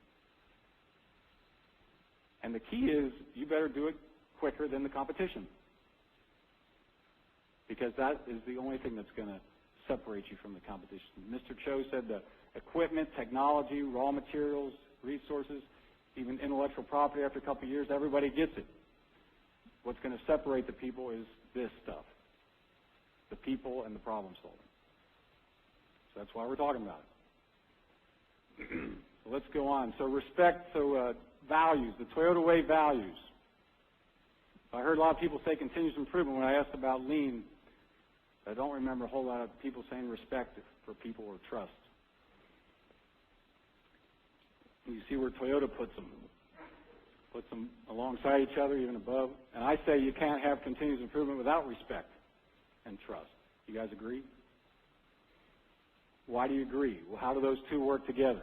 And the key is you better do it quicker than the competition. Because that is the only thing that's going to separate you from the competition. Mr. Cho said the equipment, technology, raw materials, resources, even intellectual property after a couple of years, everybody gets it. What's going to separate the people is this stuff, the people and the problem solving. So that's why we're talking about it. So let's go on. So respect, values, the Toyota Way values. I heard a lot of people say continuous improvement when I asked about lean. I don't remember a whole lot of people saying respect for people or trust. You see where Toyota puts them alongside each other, even above. And I say you can't have continuous improvement without respect and trust. You guys agree? Why do you agree? Well, how do those two work together?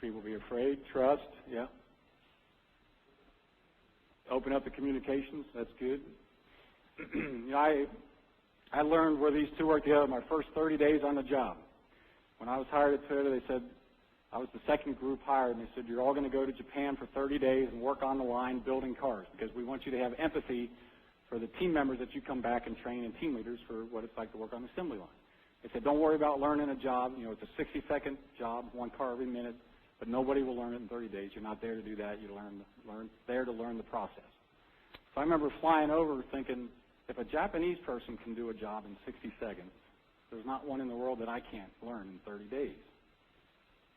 People be afraid, trust, yeah. Open up the communications, that's good. I learned where these two work together my first 30 days on the job. When I was hired at Toyota, they said, I was the second group hired, and they said, you're all going to go to Japan for 30 days and work on the line building cars because we want you to have empathy for the team members that you come back and train and team leaders for what it's like to work on the assembly line. They said, don't worry about learning a job. You know, it's a 60-second job, one car every minute, but nobody will learn it in 30 days. You're not there to do that. You're there to learn the process. So I remember flying over thinking, if a Japanese person can do a job in 60 seconds, there's not one in the world that I can't learn in 30 days.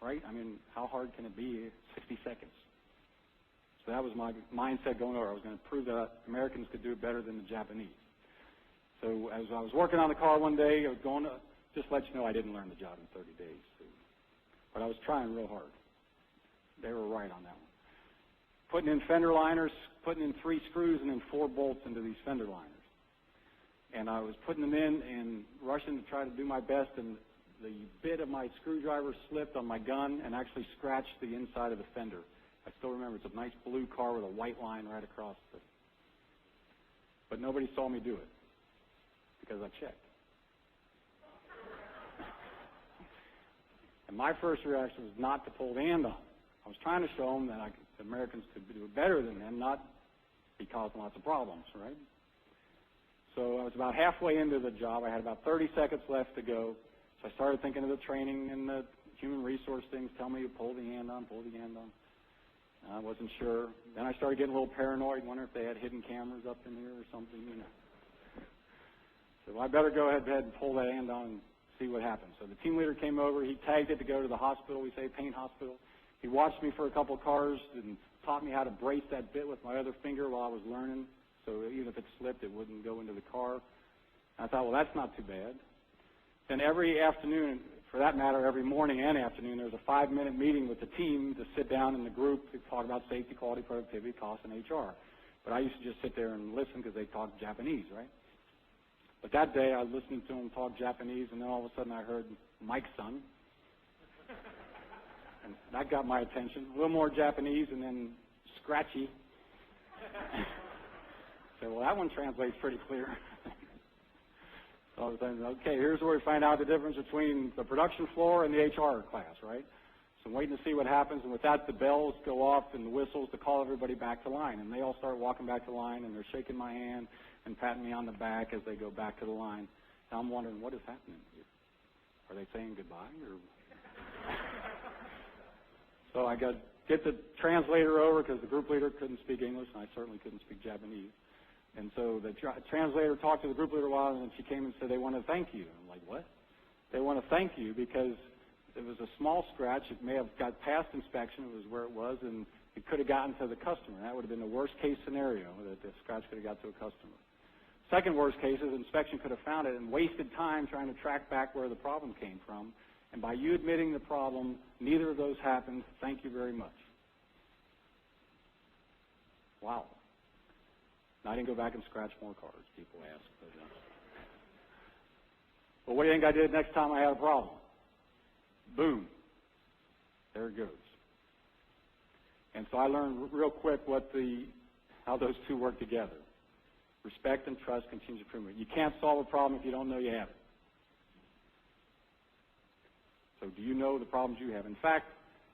Right? I mean, how hard can it be 60 seconds? So that was my mindset going over. I was going to prove that Americans could do it better than the Japanese. So as I was working on the car one day, I was going to just let you know I didn't learn the job in 30 days. But I was trying real hard. They were right on that one. Putting in fender liners, putting in 3 screws and then 4 bolts into these fender liners. And I was putting them in and rushing to try to do my best, and the bit of my screwdriver slipped on my gun and actually scratched the inside of the fender. I still remember it's a nice blue car with a white line right across it. But nobody saw me do it because I checked. And my first reaction was not to pull the hand on. I was trying to show them that Americans could do it better than them, not be causing lots of problems, right? So I was about halfway into the job. I had about 30 seconds left to go. So I started thinking of the training and the human resource things. Tell me to pull the hand on, pull the hand on. I wasn't sure. Then I started getting a little paranoid, wondering if they had hidden cameras up in here or something, you know. So I better go ahead and pull that hand on and see what happens. So the team leader came over. He tagged it to go to the hospital, we say paint hospital. He watched me for a couple of cars and taught me how to brace that bit with my other finger while I was learning. So even if it slipped, it wouldn't go into the car. And I thought, well, that's not too bad. Then every afternoon, for that matter, every morning and afternoon, there was a 5-minute meeting with the team to sit down in the group to talk about safety, quality, productivity, cost, and HR. But I used to just sit there and listen because they talked Japanese, right? But that day, I was listening to them talk Japanese, and then all of a sudden I heard Mike's son. And that got my attention. A little more Japanese, and then scratchy. So, well, that one translates pretty clear. So I was thinking, okay, here's where we find out the difference between the production floor and the HR class, right? So I'm waiting to see what happens, and with that, the bells go off and the whistles to call everybody back to line. And they all start walking back to line, and they're shaking my hand and patting me on the back as they go back to the line. And I'm wondering, what is happening here? Are they saying goodbye? Or So I get the translator over because the group leader couldn't speak English, and I certainly couldn't speak Japanese. And so the translator talked to the group leader a while, and then she came and said, they want to thank you. I'm like, what? They want to thank you because it was a small scratch. It may have got past inspection. It was where it was, and it could have gotten to the customer. That would have been the worst-case scenario, that the scratch could have got to a customer. Second worst case is inspection could have found it and wasted time trying to track back where the problem came from. And by you admitting the problem, neither of those happened. Thank you very much. Wow. Now, I didn't go back and scratch more cars, people ask. But what do you think I did next time I had a problem? Boom. There it goes. And so I learned real quick how those two work together. Respect and trust, continuous improvement. You can't solve a problem if you don't know you have it. So do you know the problems you have? In fact,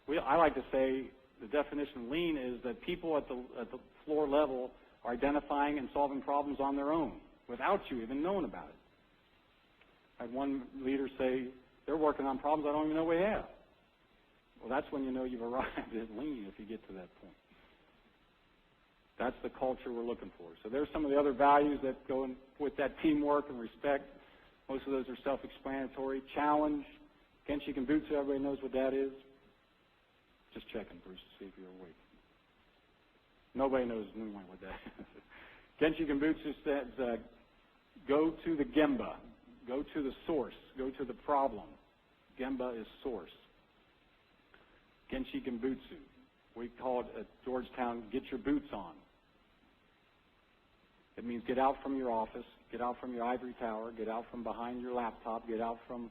I like to say the definition of lean is that people at the floor level are identifying and solving problems on their own without you even knowing about it. I had one leader say, they're working on problems I don't even know we have. Well, that's when you know you've arrived at lean if you get to that point. That's the culture we're looking for. So there's some of the other values that go in with that teamwork and respect. Most of those are self-explanatory. Challenge. Genshiken Butsu, everybody knows what that is. Just checking, Bruce, to see if you're awake. Nobody knows what that is. Genshiken Butsu says, go to the Gemba. Go to the source. Go to the problem. Gemba is source. Genshiken Butsu. We call it at Georgetown, get your boots on. It means get out from your office, get out from your ivory tower, get out from behind your laptop, get out from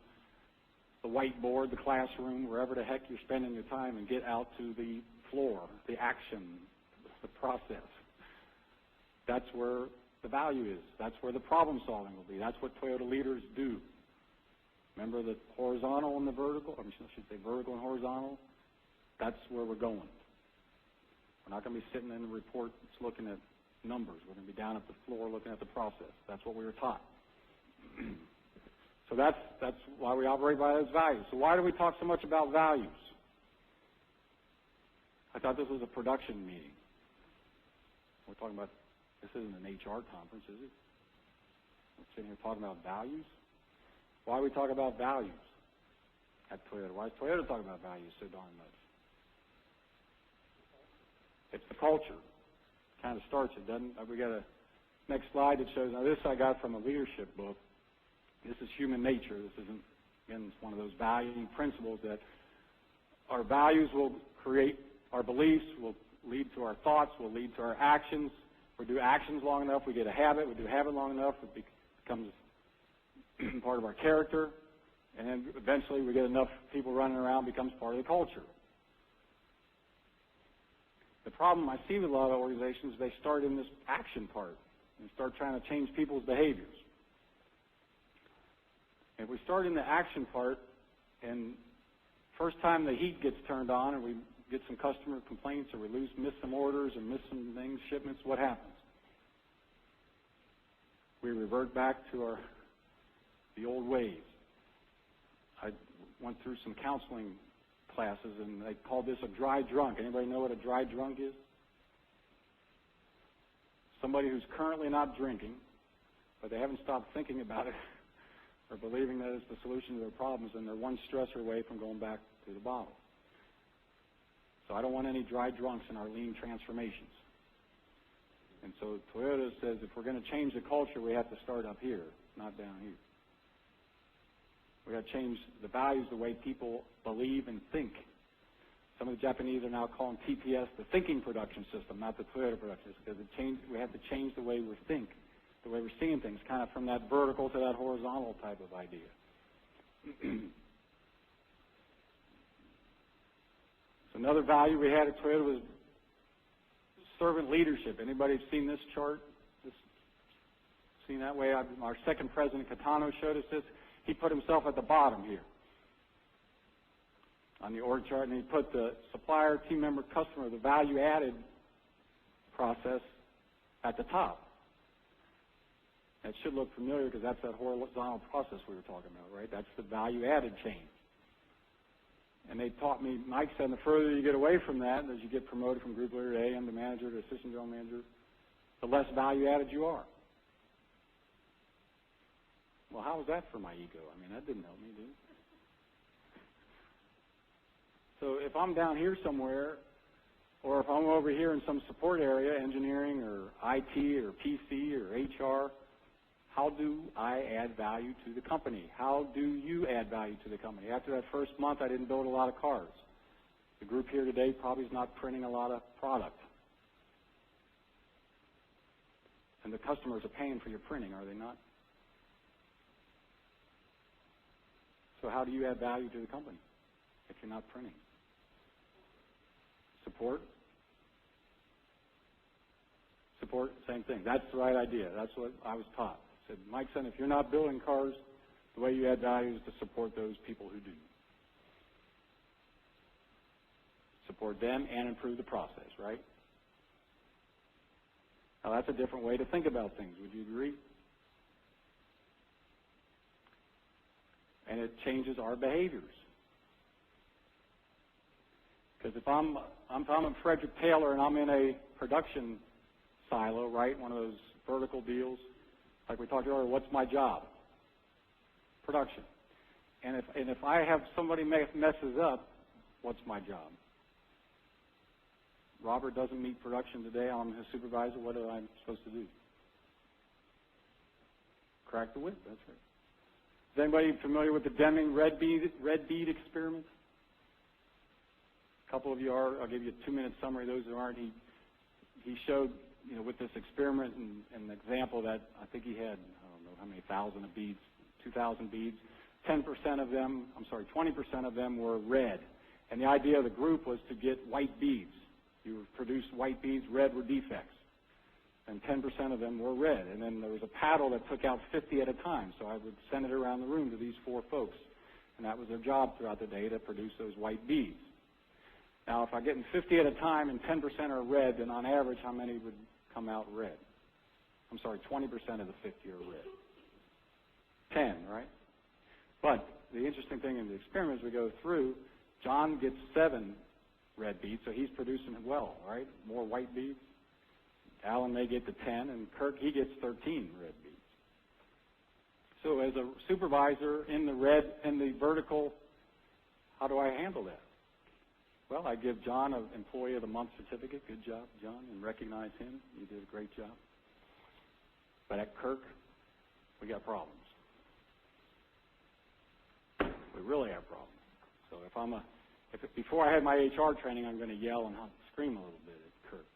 the whiteboard, the classroom, wherever the heck you're spending your time, and get out to the floor, the action, the process. That's where the value is. That's where the problem solving will be. That's what Toyota leaders do. Remember the horizontal and the vertical? I should say vertical and horizontal? That's where we're going. We're not going to be sitting in the report just looking at numbers. We're going to be down at the floor looking at the process. That's what we were taught. So that's why we operate by those values. So why do we talk so much about values? I thought this was a production meeting. We're talking about, this isn't an HR conference, is it? We're sitting here talking about values. Why do we talk about values at Toyota? Why is Toyota talking about values so darn much? It's the culture. It kind of starts it, doesn't it? We got a next slide that shows, now this I got from a leadership book. This is human nature. This isn't, again, it's one of those valuing principles that our values will create our beliefs, will lead to our thoughts, will lead to our actions. We do actions long enough, we get a habit. We do a habit long enough, it becomes part of our character. And then eventually we get enough people running around, it becomes part of the culture. The problem I see with a lot of organizations, they start in this action part and start trying to change people's behaviors. If we start in the action part, and first time the heat gets turned on and we get some customer complaints or we miss some orders or miss some things, shipments, what happens? We revert back to the old ways. I went through some counseling classes and they called this a dry drunk. Anybody know what a dry drunk is? Somebody who's currently not drinking, but they haven't stopped thinking about it or believing that it's the solution to their problems, and they're one stressor away from going back to the bottle. So I don't want any dry drunks in our lean transformations. And so Toyota says if we're going to change the culture, we have to start up here, not down here. We've got to change the values, the way people believe and think. Some of the Japanese are now calling TPS the thinking production system, not the Toyota production system, because we have to change the way we think, the way we're seeing things, kind of from that vertical to that horizontal type of idea. So another value we had at Toyota was servant leadership. Anybody seen this chart? Seen that way? Our second president, Katano, showed us this. He put himself at the bottom here on the org chart, and he put the supplier, team member, customer, the value-added process at the top. That should look familiar because that's that horizontal process we were talking about, right? That's the value-added chain. And they taught me, Mike said, the further you get away from that, as you get promoted from group leader to AM to manager to assistant general manager, the less value-added you are. Well, how was that for my ego? I mean, that didn't help me, did it? So if I'm down here somewhere, or if I'm over here in some support area, engineering or IT or PC or HR, how do I add value to the company? How do you add value to the company? After that first month, I didn't build a lot of cars. The group here today probably is not printing a lot of product. And the customers are paying for your printing, are they not? So how do you add value to the company if you're not printing? Support? Support, same thing. That's the right idea. That's what I was taught. I said, Mike said, if you're not building cars, the way you add value is to support those people who do. Support them and improve the process, right? Now, that's a different way to think about things. Would you agree? And it changes our behaviors. Because if I'm Frederick Taylor and I'm in a production silo, right, one of those vertical deals, like we talked earlier, what's my job? Production. And if I have somebody messes up, what's my job? Robert doesn't meet production today. I'm his supervisor. What am I supposed to do? Crack the whip. That's right. Is anybody familiar with the Deming red bead experiment? A couple of you are. I'll give you a 2-minute summary. Those who aren't, he showed, with this experiment and an example that I think he had, I don't know how many thousand of beads, 2,000 beads. 20% of them were red. And the idea of the group was to get white beads. You would produce white beads, red were defects. And 10% of them were red. And then there was a paddle that took out 50 at a time. So I would send it around the room to these 4 folks. And that was their job throughout the day, to produce those white beads. Now, if I'm getting 50 at a time and 10% are red, then on average, how many would come out red? I'm sorry, 20% of the 50 are red. 10, right? But the interesting thing in the experiment as we go through, John gets 7 red beads, so he's producing well, right? More white beads. Alan may get to 10, and Kirk, he gets 13 red beads. So as a supervisor in the vertical, how do I handle that? Well, I give John an Employee of the Month certificate. Good job, John, and recognize him. You did a great job. But at Kirk, we got problems. We really have problems. So before I had my HR training, I'm going to yell and scream a little bit at Kirk.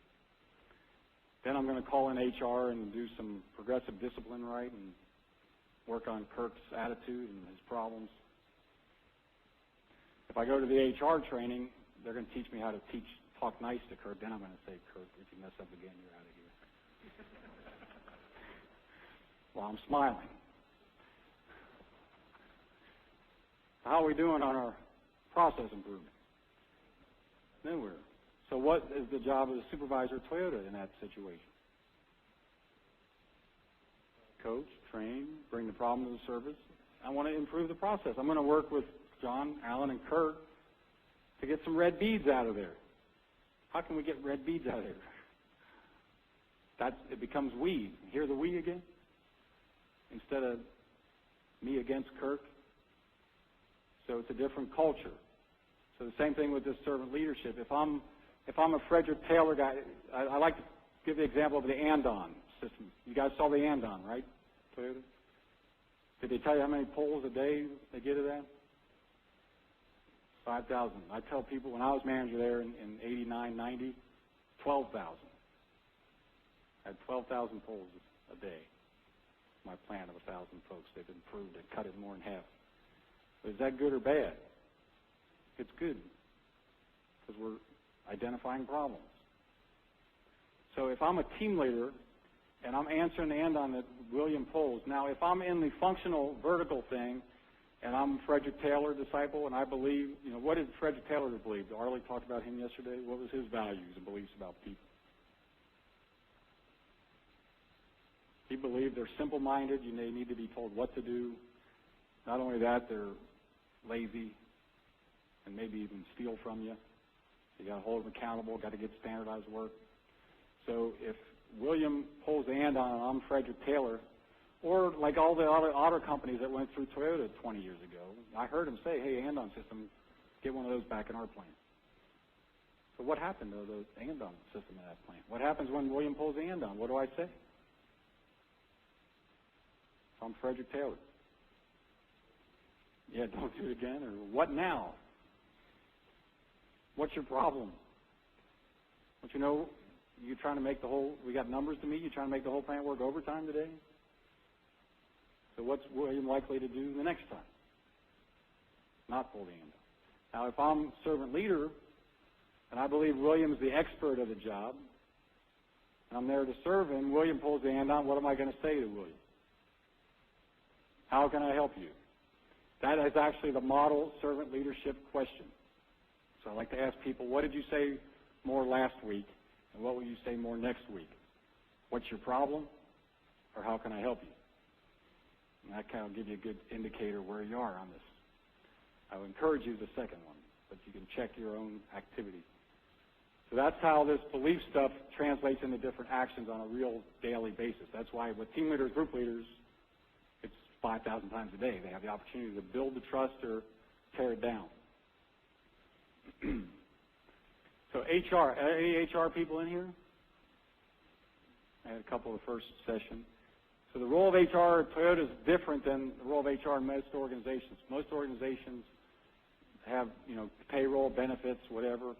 Then I'm going to call in HR and do some progressive discipline, right, and work on Kirk's attitude and his problems. If I go to the HR training, they're going to teach me how to talk nice to Kirk. Then I'm going to say, Kirk, if you mess up again, you're out of here. Well, I'm smiling. How are we doing on our process improvement? Nowhere. So what is the job of the supervisor at Toyota in that situation? Coach, train, bring the problem to the service. I want to improve the process. I'm going to work with John, Alan, and Kurt to get some red beads out of there. How can we get red beads out of there? It becomes we. Hear the we again? Instead of me against Kirk. So it's a different culture. So the same thing with this servant leadership. If I'm a Frederick Taylor guy, I like to give the example of the Andon system. You guys saw the Andon, right, Toyota? Did they tell you how many polls a day they get of that? 5,000. I tell people when I was manager there in 89, 90, 12,000. I had 12,000 polls a day. My plan of 1,000 folks. They've improved it, cut it more than half. But is that good or bad? It's good because we're identifying problems. So if I'm a team leader and I'm answering the Andon that William posed, now if I'm in the functional vertical thing and I'm a Frederick Taylor disciple and I believe, what did Frederick Taylor believe? Arlie talked about him yesterday. What was his values and beliefs about people? He believed they're simple-minded. They need to be told what to do. Not only that, they're lazy and maybe even steal from you. You got to hold them accountable, got to get standardized work. So if William pulls the Andon and I'm Frederick Taylor, or like all the other auto companies that went through Toyota 20 years ago, I heard him say, hey, Andon system, get one of those back in our plant. So what happened to the Andon system in that plant? What happens when William pulls the Andon? What do I say? I'm Frederick Taylor. Yeah, don't do it again, or what now? What's your problem? Don't you know you're trying to make we got numbers to meet, you're trying to make the whole plant work overtime today? So what's William likely to do the next time? Not pull the Andon. Now, if I'm servant leader, and I believe William's the expert of the job, and I'm there to serve him, William pulls the Andon, what am I going to say to William? How can I help you? That is actually the model servant leadership question. So I like to ask people, what did you say more last week, and what will you say more next week? What's your problem, or how can I help you? And that kind of give you a good indicator where you are on this. I would encourage you the second one, but you can check your own activity. So that's how this belief stuff translates into different actions on a real daily basis. That's why with team leaders, group leaders, it's 5,000 times a day. They have the opportunity to build the trust or tear it down. So HR, any HR people in here? I had a couple the first session. So the role of HR at Toyota is different than the role of HR in most organizations. Most organizations have, payroll, benefits, whatever.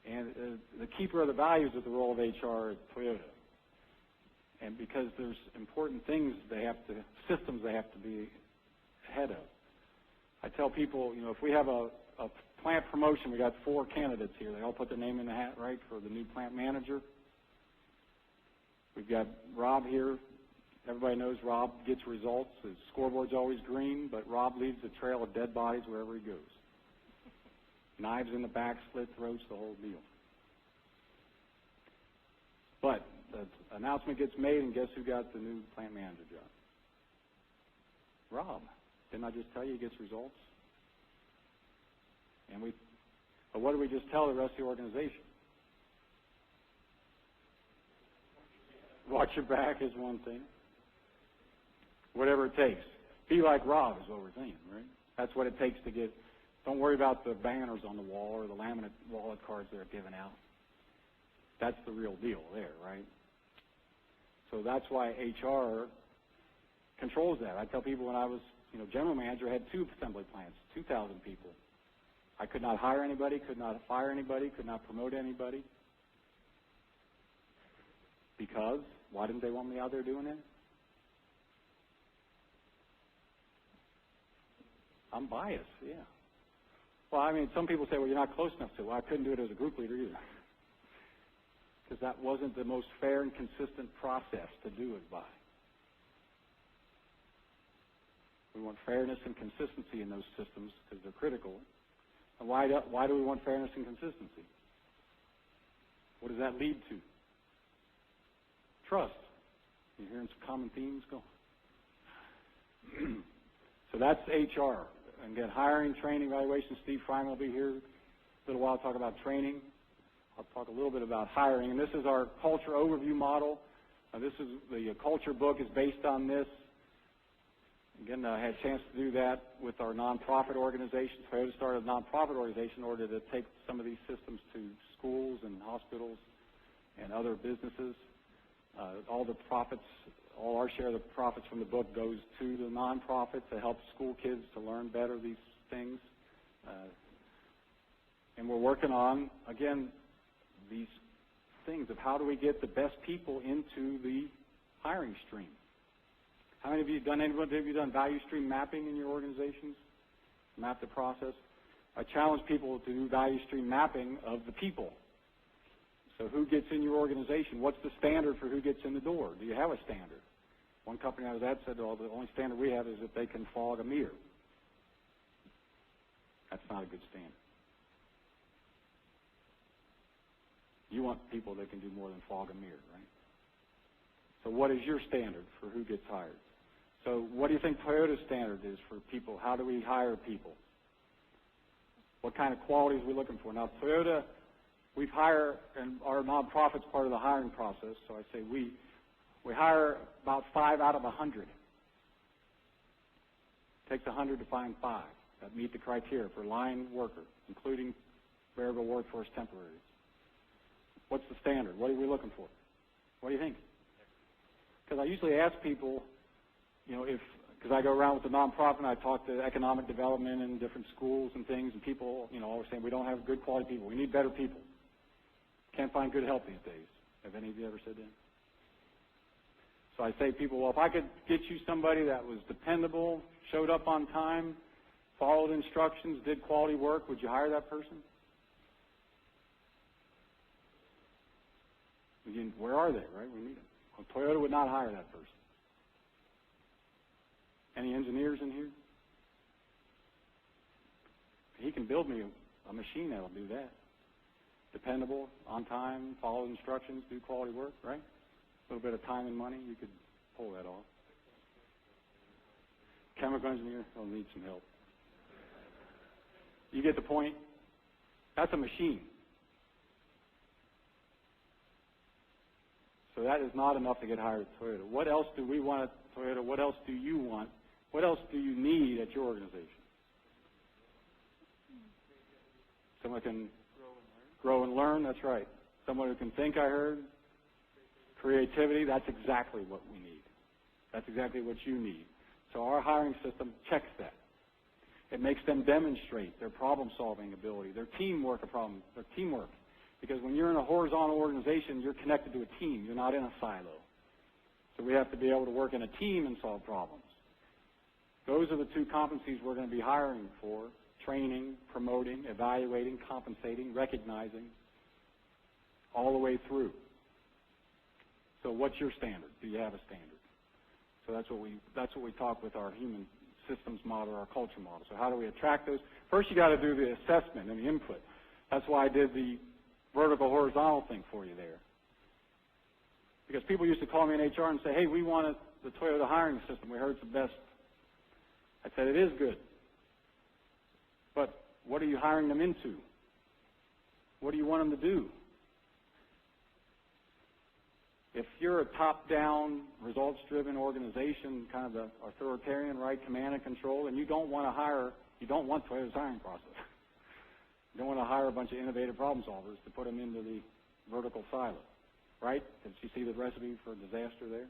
And the keeper of the values is the role of HR at Toyota. And because there's important things systems they have to be ahead of. I tell people, if we have a plant promotion, we got 4 candidates here. They all put their name in the hat, right, for the new plant manager. We've got Rob here. Everybody knows Rob gets results. His scoreboard's always green, but Rob leaves a trail of dead bodies wherever he goes. Knives in the back, slit throats, the whole deal. But the announcement gets made, and guess who got the new plant manager job? Rob. Didn't I just tell you he gets results? But what do we just tell the rest of the organization? Watch your back is one thing. Whatever it takes. Be like Rob is what we're saying, right? That's what it takes to get. Don't worry about the banners on the wall or the laminate wallet cards they're giving out. That's the real deal there, right? So that's why HR controls that. I tell people when I was, general manager, I had 2 assembly plants, 2,000 people. I could not hire anybody, could not fire anybody, could not promote anybody. Because why didn't they want me out there doing it? I'm biased, yeah. Well, I mean, some people say, well, you're not close enough to it. Well, I couldn't do it as a group leader either. Because that wasn't the most fair and consistent process to do it by. We want fairness and consistency in those systems because they're critical. And why do we want fairness and consistency? What does that lead to? Trust. You're hearing some common themes go. So that's HR. And again, hiring, training, evaluation. Steve Fryman will be here in a little while to talk about training. I'll talk a little bit about hiring. And this is our culture overview model. This is the culture book is based on this. Again, I had a chance to do that with our nonprofit organizations. Toyota started a nonprofit organization in order to take some of these systems to schools and hospitals and other businesses. All the profits, all our share of the profits from the book goes to the nonprofit to help school kids to learn better these things. And we're working on, again, these things of how do we get the best people into the hiring stream. How many of you have done value stream mapping in your organizations? Map the process. I challenge people to do value stream mapping of the people. So who gets in your organization? What's the standard for who gets in the door? Do you have a standard? One company I was at said, well, the only standard we have is that they can fog a mirror. That's not a good standard. You want people that can do more than fog a mirror, right? So what is your standard for who gets hired? So what do you think Toyota's standard is for people? How do we hire people? What kind of qualities are we looking for? Now, Toyota, we hire, and our nonprofit's part of the hiring process, so I say we hire about 5 out of 100. It takes 100 to find 5 that meet the criteria for line worker, including variable workforce temporaries. What's the standard? What are we looking for? What do you think? Because I usually ask people, because I go around with the nonprofit and I talk to economic development in different schools and things, and people, always saying we don't have good quality people. We need better people. Can't find good help these days. Have any of you ever said that? So I say to people, well, if I could get you somebody that was dependable, showed up on time, followed instructions, did quality work, would you hire that person? Again, where are they, right? We need them. Well, Toyota would not hire that person. Any engineers in here? He can build me a machine that'll do that. Dependable, on time, follow instructions, do quality work, right? A little bit of time and money, you could pull that off. Chemical engineer, I'll need some help. You get the point? That's a machine. So that is not enough to get hired at Toyota. What else do we want at Toyota? What else do you want? What else do you need at your organization? Someone can grow and learn, that's right. Someone who can think, I heard. Creativity, that's exactly what we need. That's exactly what you need. So our hiring system checks that. It makes them demonstrate their problem-solving ability, their teamwork, their teamwork. Because when you're in a horizontal organization, you're connected to a team. You're not in a silo. So we have to be able to work in a team and solve problems. Those are the 2 competencies we're going to be hiring for: training, promoting, evaluating, compensating, recognizing, all the way through. So what's your standard? Do you have a standard? So that's what we talk with our human systems model, our culture model. So how do we attract those? First, you got to do the assessment and the input. That's why I did the vertical horizontal thing for you there. Because people used to call me in HR and say, hey, we wanted the Toyota hiring system. We heard it's the best. I said, it is good. But what are you hiring them into? What do you want them to do? If you're a top-down, results-driven organization, kind of the authoritarian, right, command and control, and you don't want Toyota's hiring process. You don't want to hire a bunch of innovative problem solvers to put them into the vertical silo, right? Did you see the recipe for disaster there?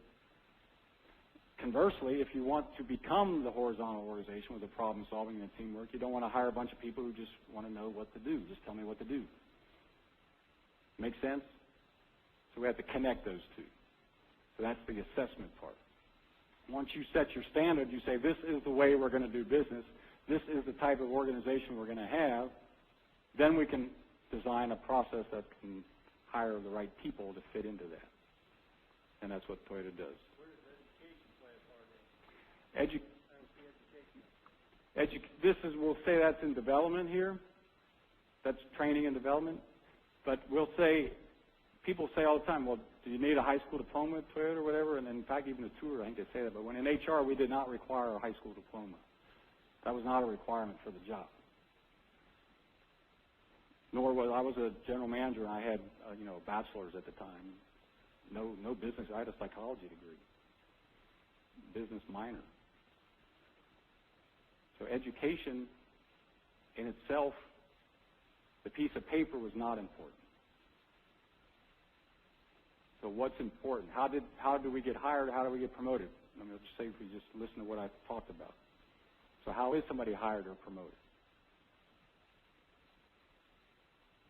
Conversely, if you want to become the horizontal organization with the problem solving and teamwork, you don't want to hire a bunch of people who just want to know what to do. Just tell me what to do. Make sense? So we have to connect those two. So that's the assessment part. Once you set your standard, you say, this is the way we're going to do business. This is the type of organization we're going to have. Then we can design a process that can hire the right people to fit into that. And that's what Toyota does. Where does education play a part in? We'll say that's in development here. That's training and development. But we'll say, people say all the time, well, do you need a high school diploma at Toyota or whatever? And in fact, even a tour, I think they say that. But when in HR, we did not require a high school diploma. That was not a requirement for the job. Nor was I was a general manager, and I had a bachelor's at the time. No business. I had a psychology degree, business minor. So education in itself, the piece of paper was not important. So what's important? How do we get hired? How do we get promoted? Let me just say, if we just listen to what I talked about. So how is somebody hired or promoted?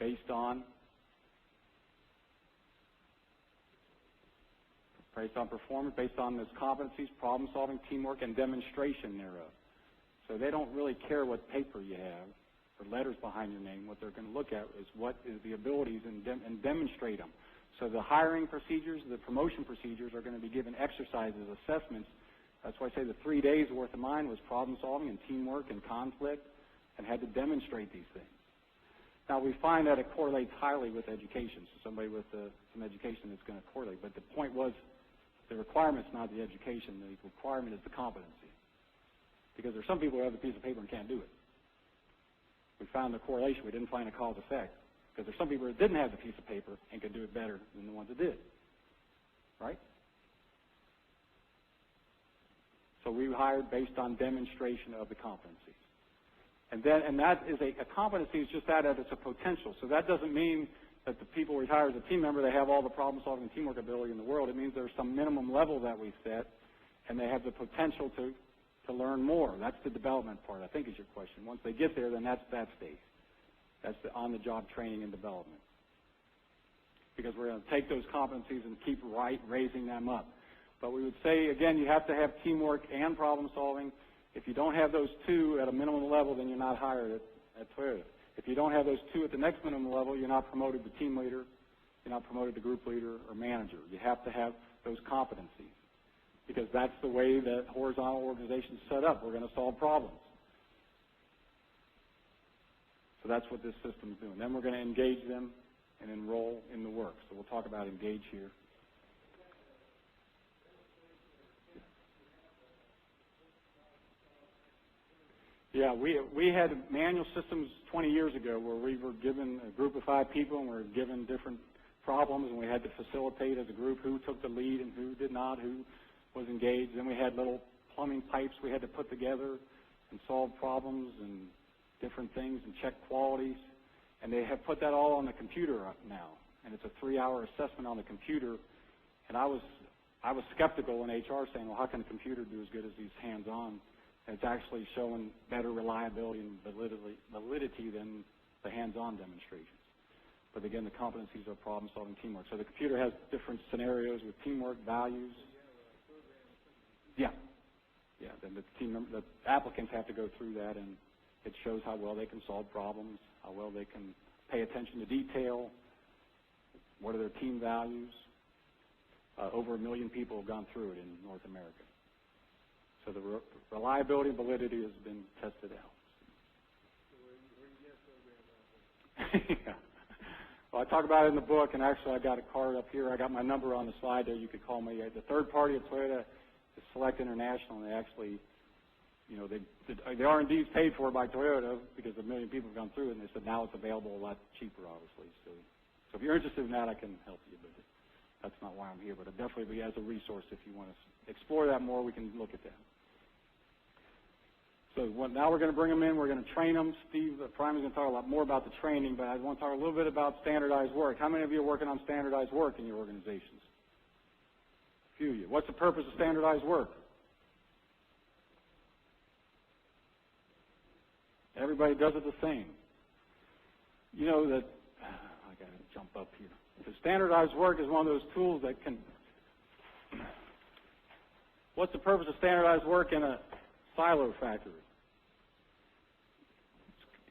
Based on performance, based on those competencies, problem solving, teamwork, and demonstration thereof. So they don't really care what paper you have or letters behind your name. What they're going to look at is what is the abilities and demonstrate them. So the hiring procedures, the promotion procedures are going to be given exercises, assessments. That's why I say the 3 days worth of mine was problem solving and teamwork and conflict, and had to demonstrate these things. Now we find that it correlates highly with education. So somebody with some education is going to correlate. But the point was, the requirement's not the education. The requirement is the competency. Because there's some people who have a piece of paper and can't do it. We found the correlation. We didn't find a cause effect. Because there's some people that didn't have the piece of paper and could do it better than the ones that did. Right? So we hired based on demonstration of the competencies. And that is a competency is just that it's a potential. So that doesn't mean that the people we hire as a team member, they have all the problem-solving and teamwork ability in the world. It means there's some minimum level that we set, and they have the potential to learn more. That's the development part, I think, is your question. Once they get there, then that's that stage. That's the on-the-job training and development. Because we're going to take those competencies and keep raising them up. But we would say, again, you have to have teamwork and problem-solving. If you don't have those two at a minimum level, then you're not hired at Toyota. If you don't have those two at the next minimum level, you're not promoted to team leader, you're not promoted to group leader or manager. You have to have those competencies. Because that's the way that horizontal organizations set up. We're going to solve problems. So that's what this system is doing. Then we're going to engage them and enroll in the work. So we'll talk about engage here. Yeah, we had manual systems 20 years ago where we were given a group of 5 people and we were given different problems, and we had to facilitate as a group who took the lead and who did not, who was engaged. Then we had little plumbing pipes we had to put together and solve problems and different things and check qualities. And they have put that all on the computer now. And it's a 3-hour assessment on the computer. And I was skeptical in HR saying, well, how can a computer do as good as these hands-on? And it's actually showing better reliability and validity than the hands-on demonstrations. But again, the competencies are problem-solving, teamwork. So the computer has different scenarios with teamwork, values. Yeah. Then the applicants have to go through that, and it shows how well they can solve problems, how well they can pay attention to detail, what are their team values. Over 1 million people have gone through it in North America. So the reliability and validity has been tested out. Yeah. Well, I talk about it in the book, and actually I got a card up here. I got my number on the slide there. You could call me. The third party at Toyota is Select International, and they actually, you know, the R&D is paid for by Toyota because a million people have gone through it, and they said now it's available a lot cheaper, obviously. So if you're interested in that, I can help you, but that's not why I'm here. But it definitely be as a resource if you want to explore that more, we can look at that. So now we're going to bring them in. We're going to train them. Steve Prime is going to talk a lot more about the training, but I want to talk a little bit about standardized work. How many of you are working on standardized work in your organizations? A few of you. What's the purpose of standardized work? Everybody does it the same. You know that, I got to jump up here. Because standardized work is one of those tools that can, what's the purpose of standardized work in a silo factory?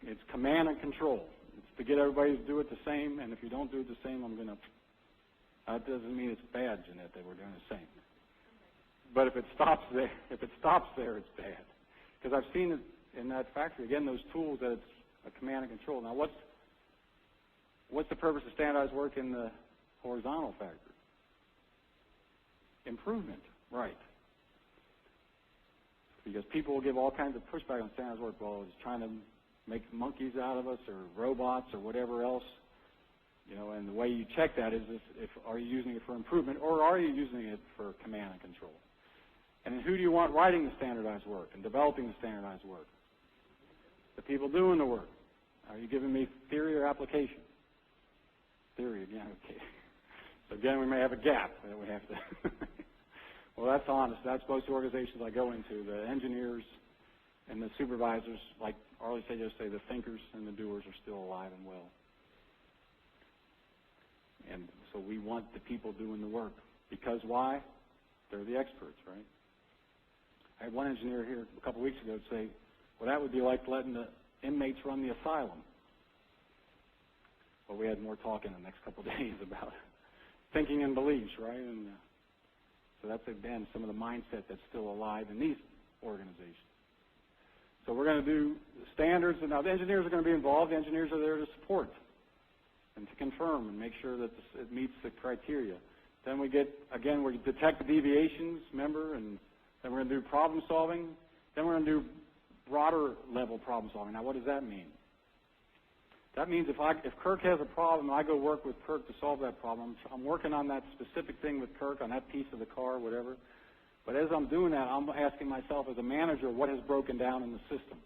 It's command and control. It's to get everybody to do it the same, and if you don't do it the same, that doesn't mean it's bad, Jeanette, that we're doing the same. But if it stops there, it's bad. Because I've seen it in that factory, again, those tools that it's a command and control. Now, what's the purpose of standardized work in the horizontal factory? Improvement, right. Because people will give all kinds of pushback on standardized work. Well, it's trying to make monkeys out of us or robots or whatever else. You know, and the way you check that is are you using it for improvement or are you using it for command and control? And then who do you want writing the standardized work and developing the standardized work? The people doing the work. Are you giving me theory or application? Theory again, okay. So again, we may have a gap that we have to. Well, that's honest. That's most organizations I go into. The engineers and the supervisors, like Arlie said yesterday, the thinkers and the doers are still alive and well. And so we want the people doing the work. Because why? They're the experts, right? I had one engineer here a couple of weeks ago say, well, that would be like letting the inmates run the asylum. Well, we had more talk in the next couple of days about thinking and beliefs, right? And so that's, again, some of the mindset that's still alive in these organizations. So we're going to do standards, and now the engineers are going to be involved. The engineers are there to support and to confirm and make sure that it meets the criteria. Then we detect the deviations, remember, and then we're going to do problem solving. Then we're going to do broader level problem solving. Now, what does that mean? That means if Kirk has a problem, I go work with Kirk to solve that problem. I'm working on that specific thing with Kirk, on that piece of the car, whatever. But as I'm doing that, I'm asking myself as a manager, what has broken down in the system?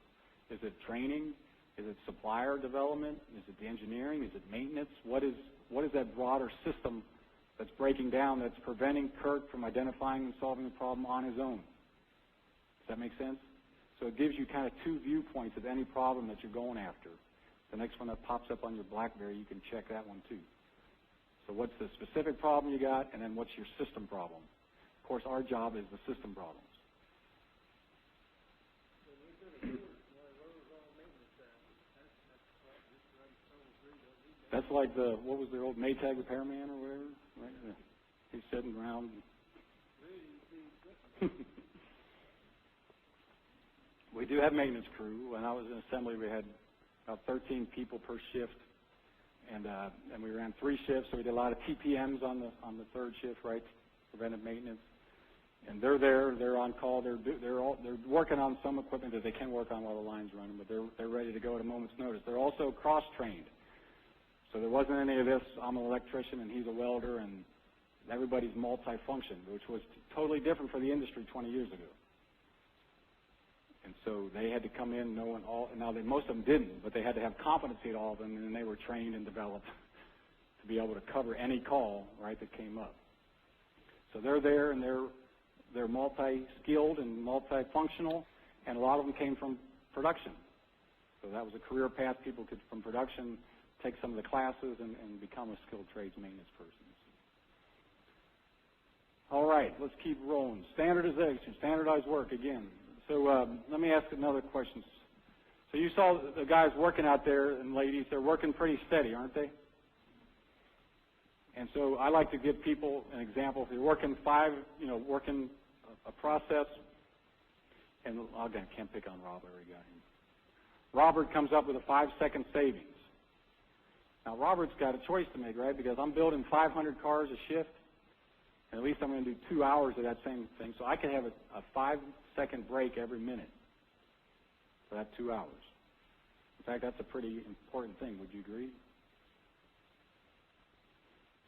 Is it training? Is it supplier development? Is it the engineering? Is it maintenance? What is that broader system that's breaking down that's preventing Kirk from identifying and solving the problem on his own? Does that make sense? So it gives you kind of two viewpoints of any problem that you're going after. The next one that pops up on your BlackBerry, you can check that one too. So what's the specific problem you got, and then what's your system problem? Of course, our job is the system problems. That's like what was the old Maytag repairman or whatever? Right? He's sitting around. We do have maintenance crew. When I was in assembly, we had about 13 people per shift, and we ran 3 shifts, so we did a lot of TPMs on the third shift, right? Preventive maintenance. And they're there, they're on call, they're working on some equipment that they can work on while the line's running, but they're ready to go at a moment's notice. They're also cross-trained. So there wasn't any of this, I'm an electrician and he's a welder, and everybody's multi-function, which was totally different for the industry 20 years ago. And so they had to come in knowing all, now most of them didn't, but they had to have competency at all of them, and they were trained and developed to be able to cover any call, right, that came up. So they're there, and they're multi-skilled and multifunctional, and a lot of them came from production. So that was a career path. People could, from production, take some of the classes and become a skilled trades maintenance person. All right, let's keep rolling. Standardization, standardized work again. So let me ask another question. So you saw the guys working out there, and ladies, they're working pretty steady, aren't they? And so I like to give people an example. If you're working working a process And again, I can't pick on Robert. Robert comes up with a 5-second savings. Now, Robert's got a choice to make, right? Because I'm building 500 cars a shift, and at least I'm going to do 2 hours of that same thing. So I could have a 5-second break every minute for that 2 hours. In fact, that's a pretty important thing. Would you agree?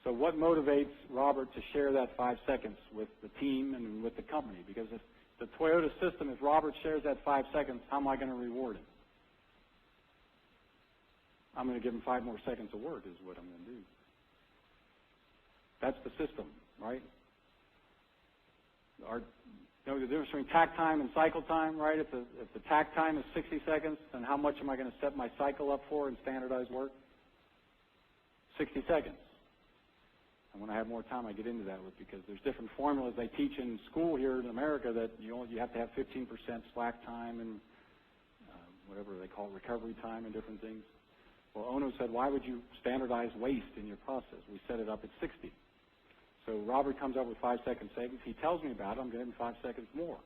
So what motivates Robert to share that 5 seconds with the team and with the company? Because if the Toyota system, if Robert shares that 5 seconds, how am I going to reward him? I'm going to give him 5 more seconds of work is what I'm going to do. That's the system, right? You know the difference between tack time and cycle time, right? If the tack time is 60 seconds, then how much am I going to set my cycle up for in standardized work? 60 seconds. And when I have more time, I get into that because there's different formulas they teach in school here in America that you have to have 15% slack time and whatever they call recovery time and different things. Well, Ono said, why would you standardize waste in your process? We set it up at 60. So Robert comes up with 5-second savings. He tells me about it. I'm getting 5 seconds more.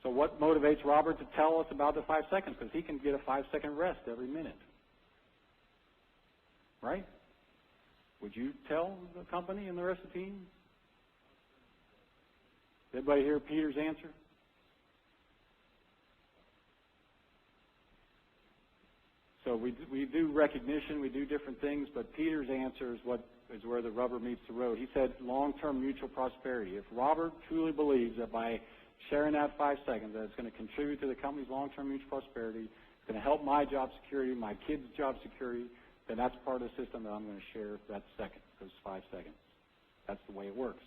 So what motivates Robert to tell us about the 5 seconds? Because he can get a 5-second rest every minute. Right? Would you tell the company and the rest of the team? Did everybody hear Peter's answer? So we do recognition, we do different things, but Peter's answer is where the rubber meets the road. He said long-term mutual prosperity. If Robert truly believes that by sharing that 5 seconds that it's going to contribute to the company's long-term mutual prosperity, it's going to help my job security, my kids' job security, then that's part of the system that I'm going to share that second, those 5 seconds. That's the way it works.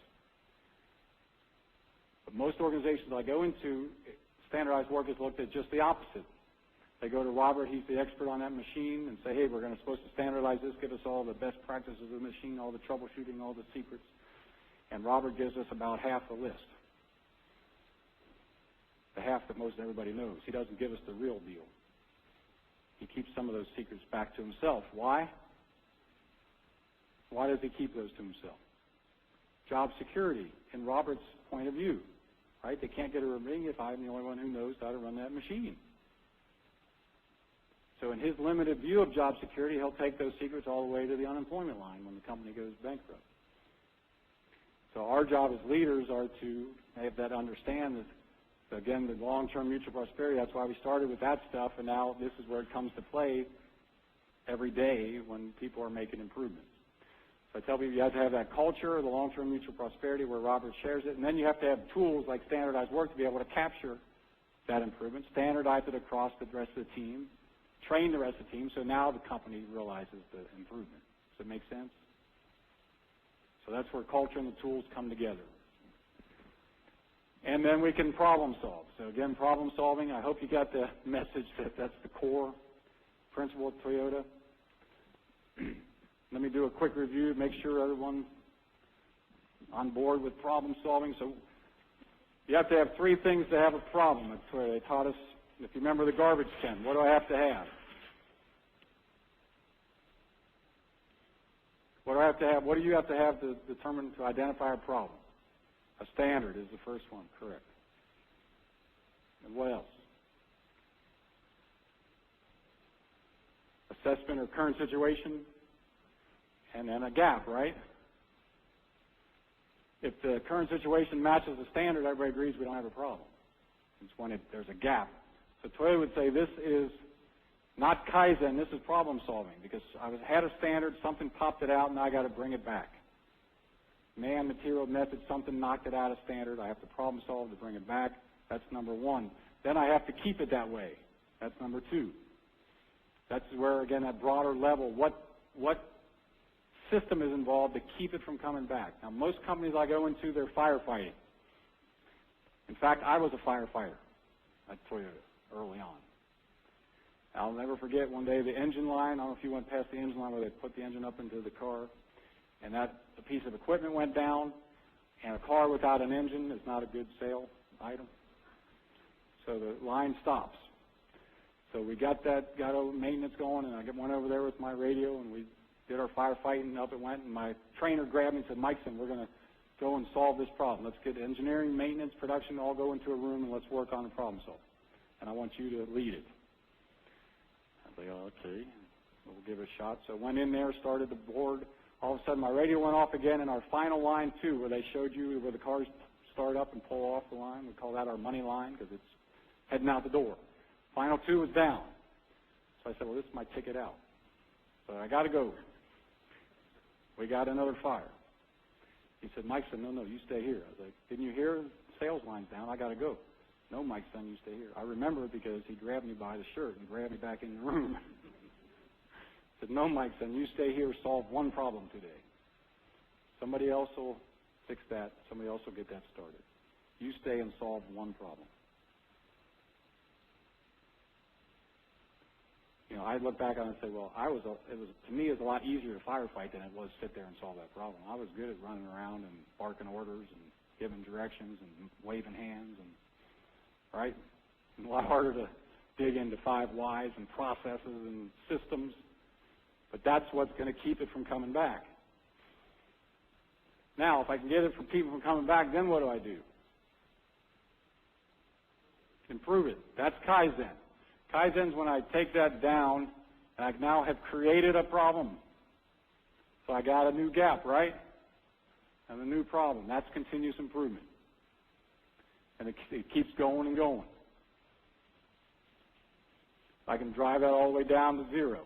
But most organizations I go into, standardized work is looked at just the opposite. They go to Robert, he's the expert on that machine, and say, hey, we're supposed to standardize this, give us all the best practices of the machine, all the troubleshooting, all the secrets. And Robert gives us about half the list. The half that most everybody knows. He doesn't give us the real deal. He keeps some of those secrets back to himself. Why? Why does he keep those to himself? Job security, in Robert's point of view. Right? They can't get a ring if I'm the only one who knows how to run that machine. So in his limited view of job security, he'll take those secrets all the way to the unemployment line when the company goes bankrupt. So our job as leaders are to have that understand that, again, the long-term mutual prosperity, that's why we started with that stuff, and now this is where it comes to play every day when people are making improvements. So I tell people you have to have that culture, the long-term mutual prosperity, where Robert shares it, and then you have to have tools like standardized work to be able to capture that improvement, standardize it across the rest of the team, train the rest of the team, so now the company realizes the improvement. Does that make sense? So that's where culture and the tools come together. And then we can problem solve. So again, problem solving, I hope you got the message that that's the core principle of Toyota. Let me do a quick review, make sure everyone's on board with problem solving. So you have to have 3 things to have a problem. That's what they taught us. If you remember the garbage can, what do I have to have? What do I have to have? What do you have to determine to identify a problem? A standard is the first one, correct. And what else? Assessment of current situation, and then a gap, right? If the current situation matches the standard, everybody agrees we don't have a problem. It's when there's a gap. So Toyota would say this is not Kaizen, this is problem solving, because I had a standard, something popped it out, and I got to bring it back. Man, material, method, something knocked it out of standard. I have to problem solve to bring it back. That's number 1. Then I have to keep it that way. That's number 2. That's where, again, that broader level, what system is involved to keep it from coming back. Now, most companies I go into, they're firefighting. In fact, I was a firefighter at Toyota early on. I'll never forget one day the engine line. I don't know if you went past the engine line where they put the engine up into the car, and a piece of equipment went down, and a car without an engine is not a good sale item. So the line stops. So we got over maintenance going, and I went over there with my radio, and we did our firefighting, and up it went, and my trainer grabbed me and said, Mikeson, we're going to go and solve this problem. Let's get engineering, maintenance, production all go into a room and let's work on the problem solve. And I want you to lead it. I was like, oh, okay, we'll give it a shot. So I went in there, started the board. All of a sudden my radio went off again, and our final line 2, where they showed you where the cars start up and pull off the line, we call that our money line because it's heading out the door. Final 2 was down. So I said, well, this is my ticket out. So I got to go. We got another fire. He said, Mike said, no, you stay here. I was like, didn't you hear the sales line's down? I got to go. No, Mike son, you stay here. I remember it because he grabbed me by the shirt and grabbed me back in the room. He said, no, Mike son, you stay here, solve one problem today. Somebody else will fix that. Somebody else will get that started. You stay and solve one problem. You know, I look back on it and say, well, to me, it was a lot easier to firefight than it was sit there and solve that problem. I was good at running around and barking orders and giving directions and waving hands, and right? And a lot harder to dig into 5 whys and processes and systems, but that's what's going to keep it from coming back. Now, if I can get it from people from coming back, then what do? Improve it. That's Kaizen. Kaizen's when I take that down, and I now have created a problem. So I got a new gap, right? And a new problem. That's continuous improvement. And it keeps going and going. I can drive that all the way down to 0.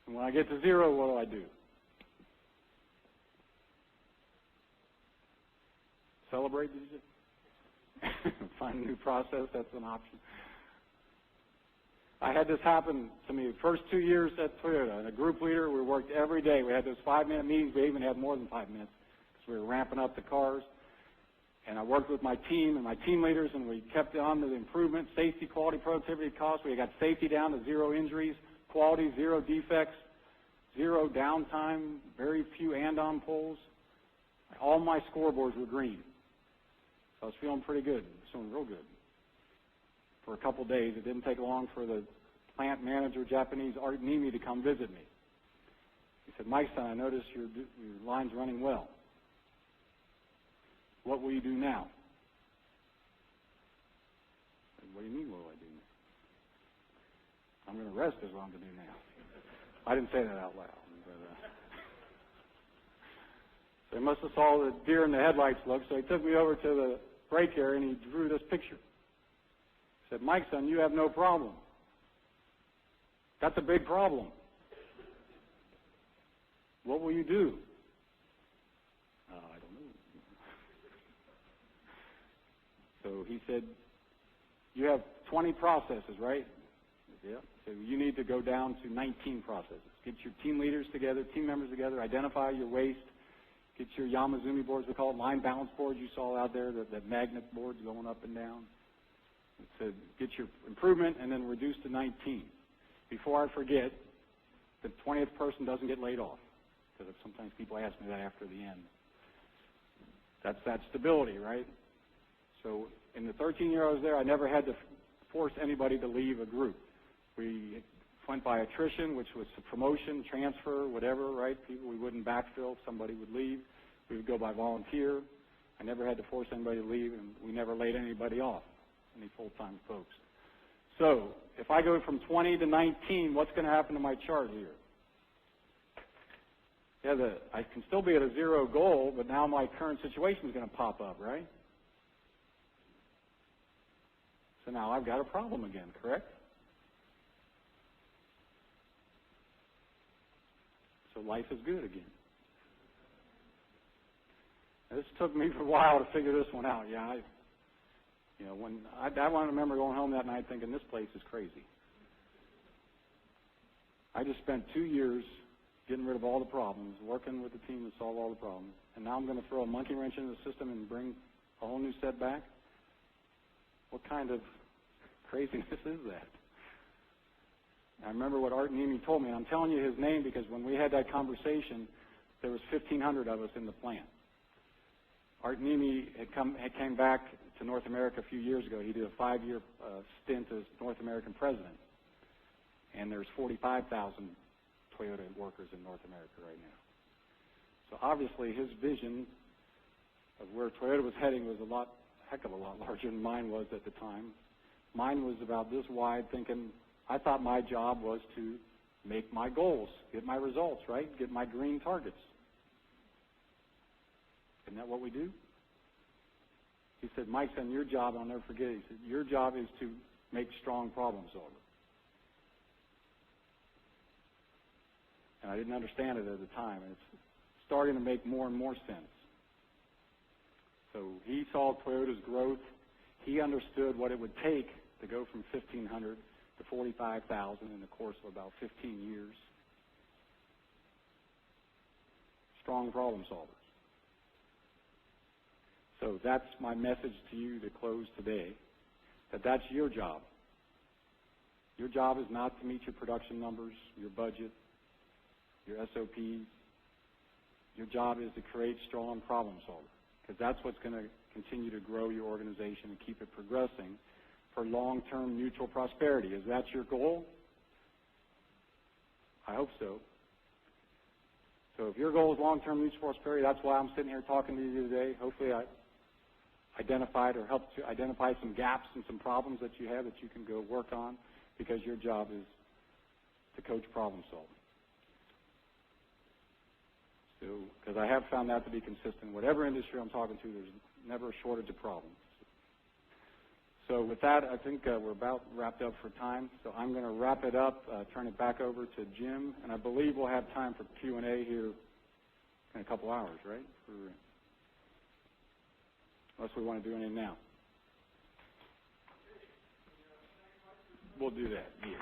And when I get to 0, what do? Celebrate, did you say? Find a new process, that's an option. I had this happen to me the first 2 years at Toyota. And a group leader, we worked every day. We had those 5-minute meetings. We even had more than 5 minutes because we were ramping up the cars. And I worked with my team and my team leaders, and we kept on to the improvement, safety, quality, productivity, cost. We got safety down to 0 injuries, quality, 0 defects, 0 downtime, very few and-on pulls. All my scoreboards were green. So I was feeling pretty good. I was feeling real good. For a couple of days. It didn't take long for the plant manager, Japanese, Art Nimi, to come visit me. He said, Mike son, I noticed your line's running well. What will you do now? I said, what do you mean, what do I do now? I'm going to rest is what I'm going to do now. I didn't say that out loud. But, so he must have saw the deer in the headlights look, so he took me over to the brake area and he drew this picture. He said, Mike son, you have no problem. That's a big problem. What will you do? I don't know. So he said, you have 20 processes, right? I said, yeah. So you need to go down to 19 processes. Get your team leaders together, team members together, identify your waste, get your Yamazumi boards, we call it line balance boards you saw out there, that magnet boards going up and down. It said, get your improvement and then reduce to 19. Before I forget, the 20th person doesn't get laid off. Because sometimes people ask me that after the end. That's that stability, right? So in the 13 years I was there, I never had to force anybody to leave a group. We went by attrition, which was promotion, transfer, whatever, right? People we wouldn't backfill if somebody would leave. We would go by volunteer. I never had to force anybody to leave, and we never laid anybody off, any full-time folks. So if I go from 20 to 19, what's going to happen to my chart here? Yeah, I can still be at a 0 goal, but now my current situation is going to pop up, right? So now I've got a problem again, correct? So life is good again. This took me for a while to figure this one out. Yeah, I remember going home that night thinking, this place is crazy. I just spent 2 years getting rid of all the problems, working with the team to solve all the problems, and now I'm going to throw a monkey wrench into the system and bring a whole new set back? What kind of craziness is that? I remember what Art Nimi told me, and I'm telling you his name because when we had that conversation, there was 1,500 of us in the plant. Art Nimi had came back to North America a few years ago. He did a 5-year stint as North American president, and there's 45,000 Toyota workers in North America right now. So obviously his vision of where Toyota was heading was a heck of a lot larger than mine was at the time. Mine was about this wide, thinking I thought my job was to make my goals, get my results, right? Get my green targets. Isn't that what we do? He said, Mike, son, your job, I'll never forget it, he said, your job is to make strong problem solvers. And I didn't understand it at the time, and it's starting to make more and more sense. So he saw Toyota's growth. He understood what it would take to go from 1,500 to 45,000 in the course of about 15 years. Strong problem solvers. So that's my message to you to close today, that's your job. Your job is not to meet your production numbers, your budget, your SOPs. Your job is to create strong problem solvers, because that's what's going to continue to grow your organization and keep it progressing for long-term mutual prosperity. Is that your goal? I hope so. So if your goal is long-term mutual prosperity, that's why I'm sitting here talking to you today. Hopefully I identified or helped to identify some gaps and some problems that you have that you can go work on, because your job is to coach problem solving. So, because I have found that to be consistent. Whatever industry I'm talking to, there's never a shortage of problems. So with that, I think we're about wrapped up for time. So I'm going to wrap it up, turn it back over to Jim, and I believe we'll have time for Q&A here in a couple hours, right? Unless we want to do anything now. We'll do that, yeah.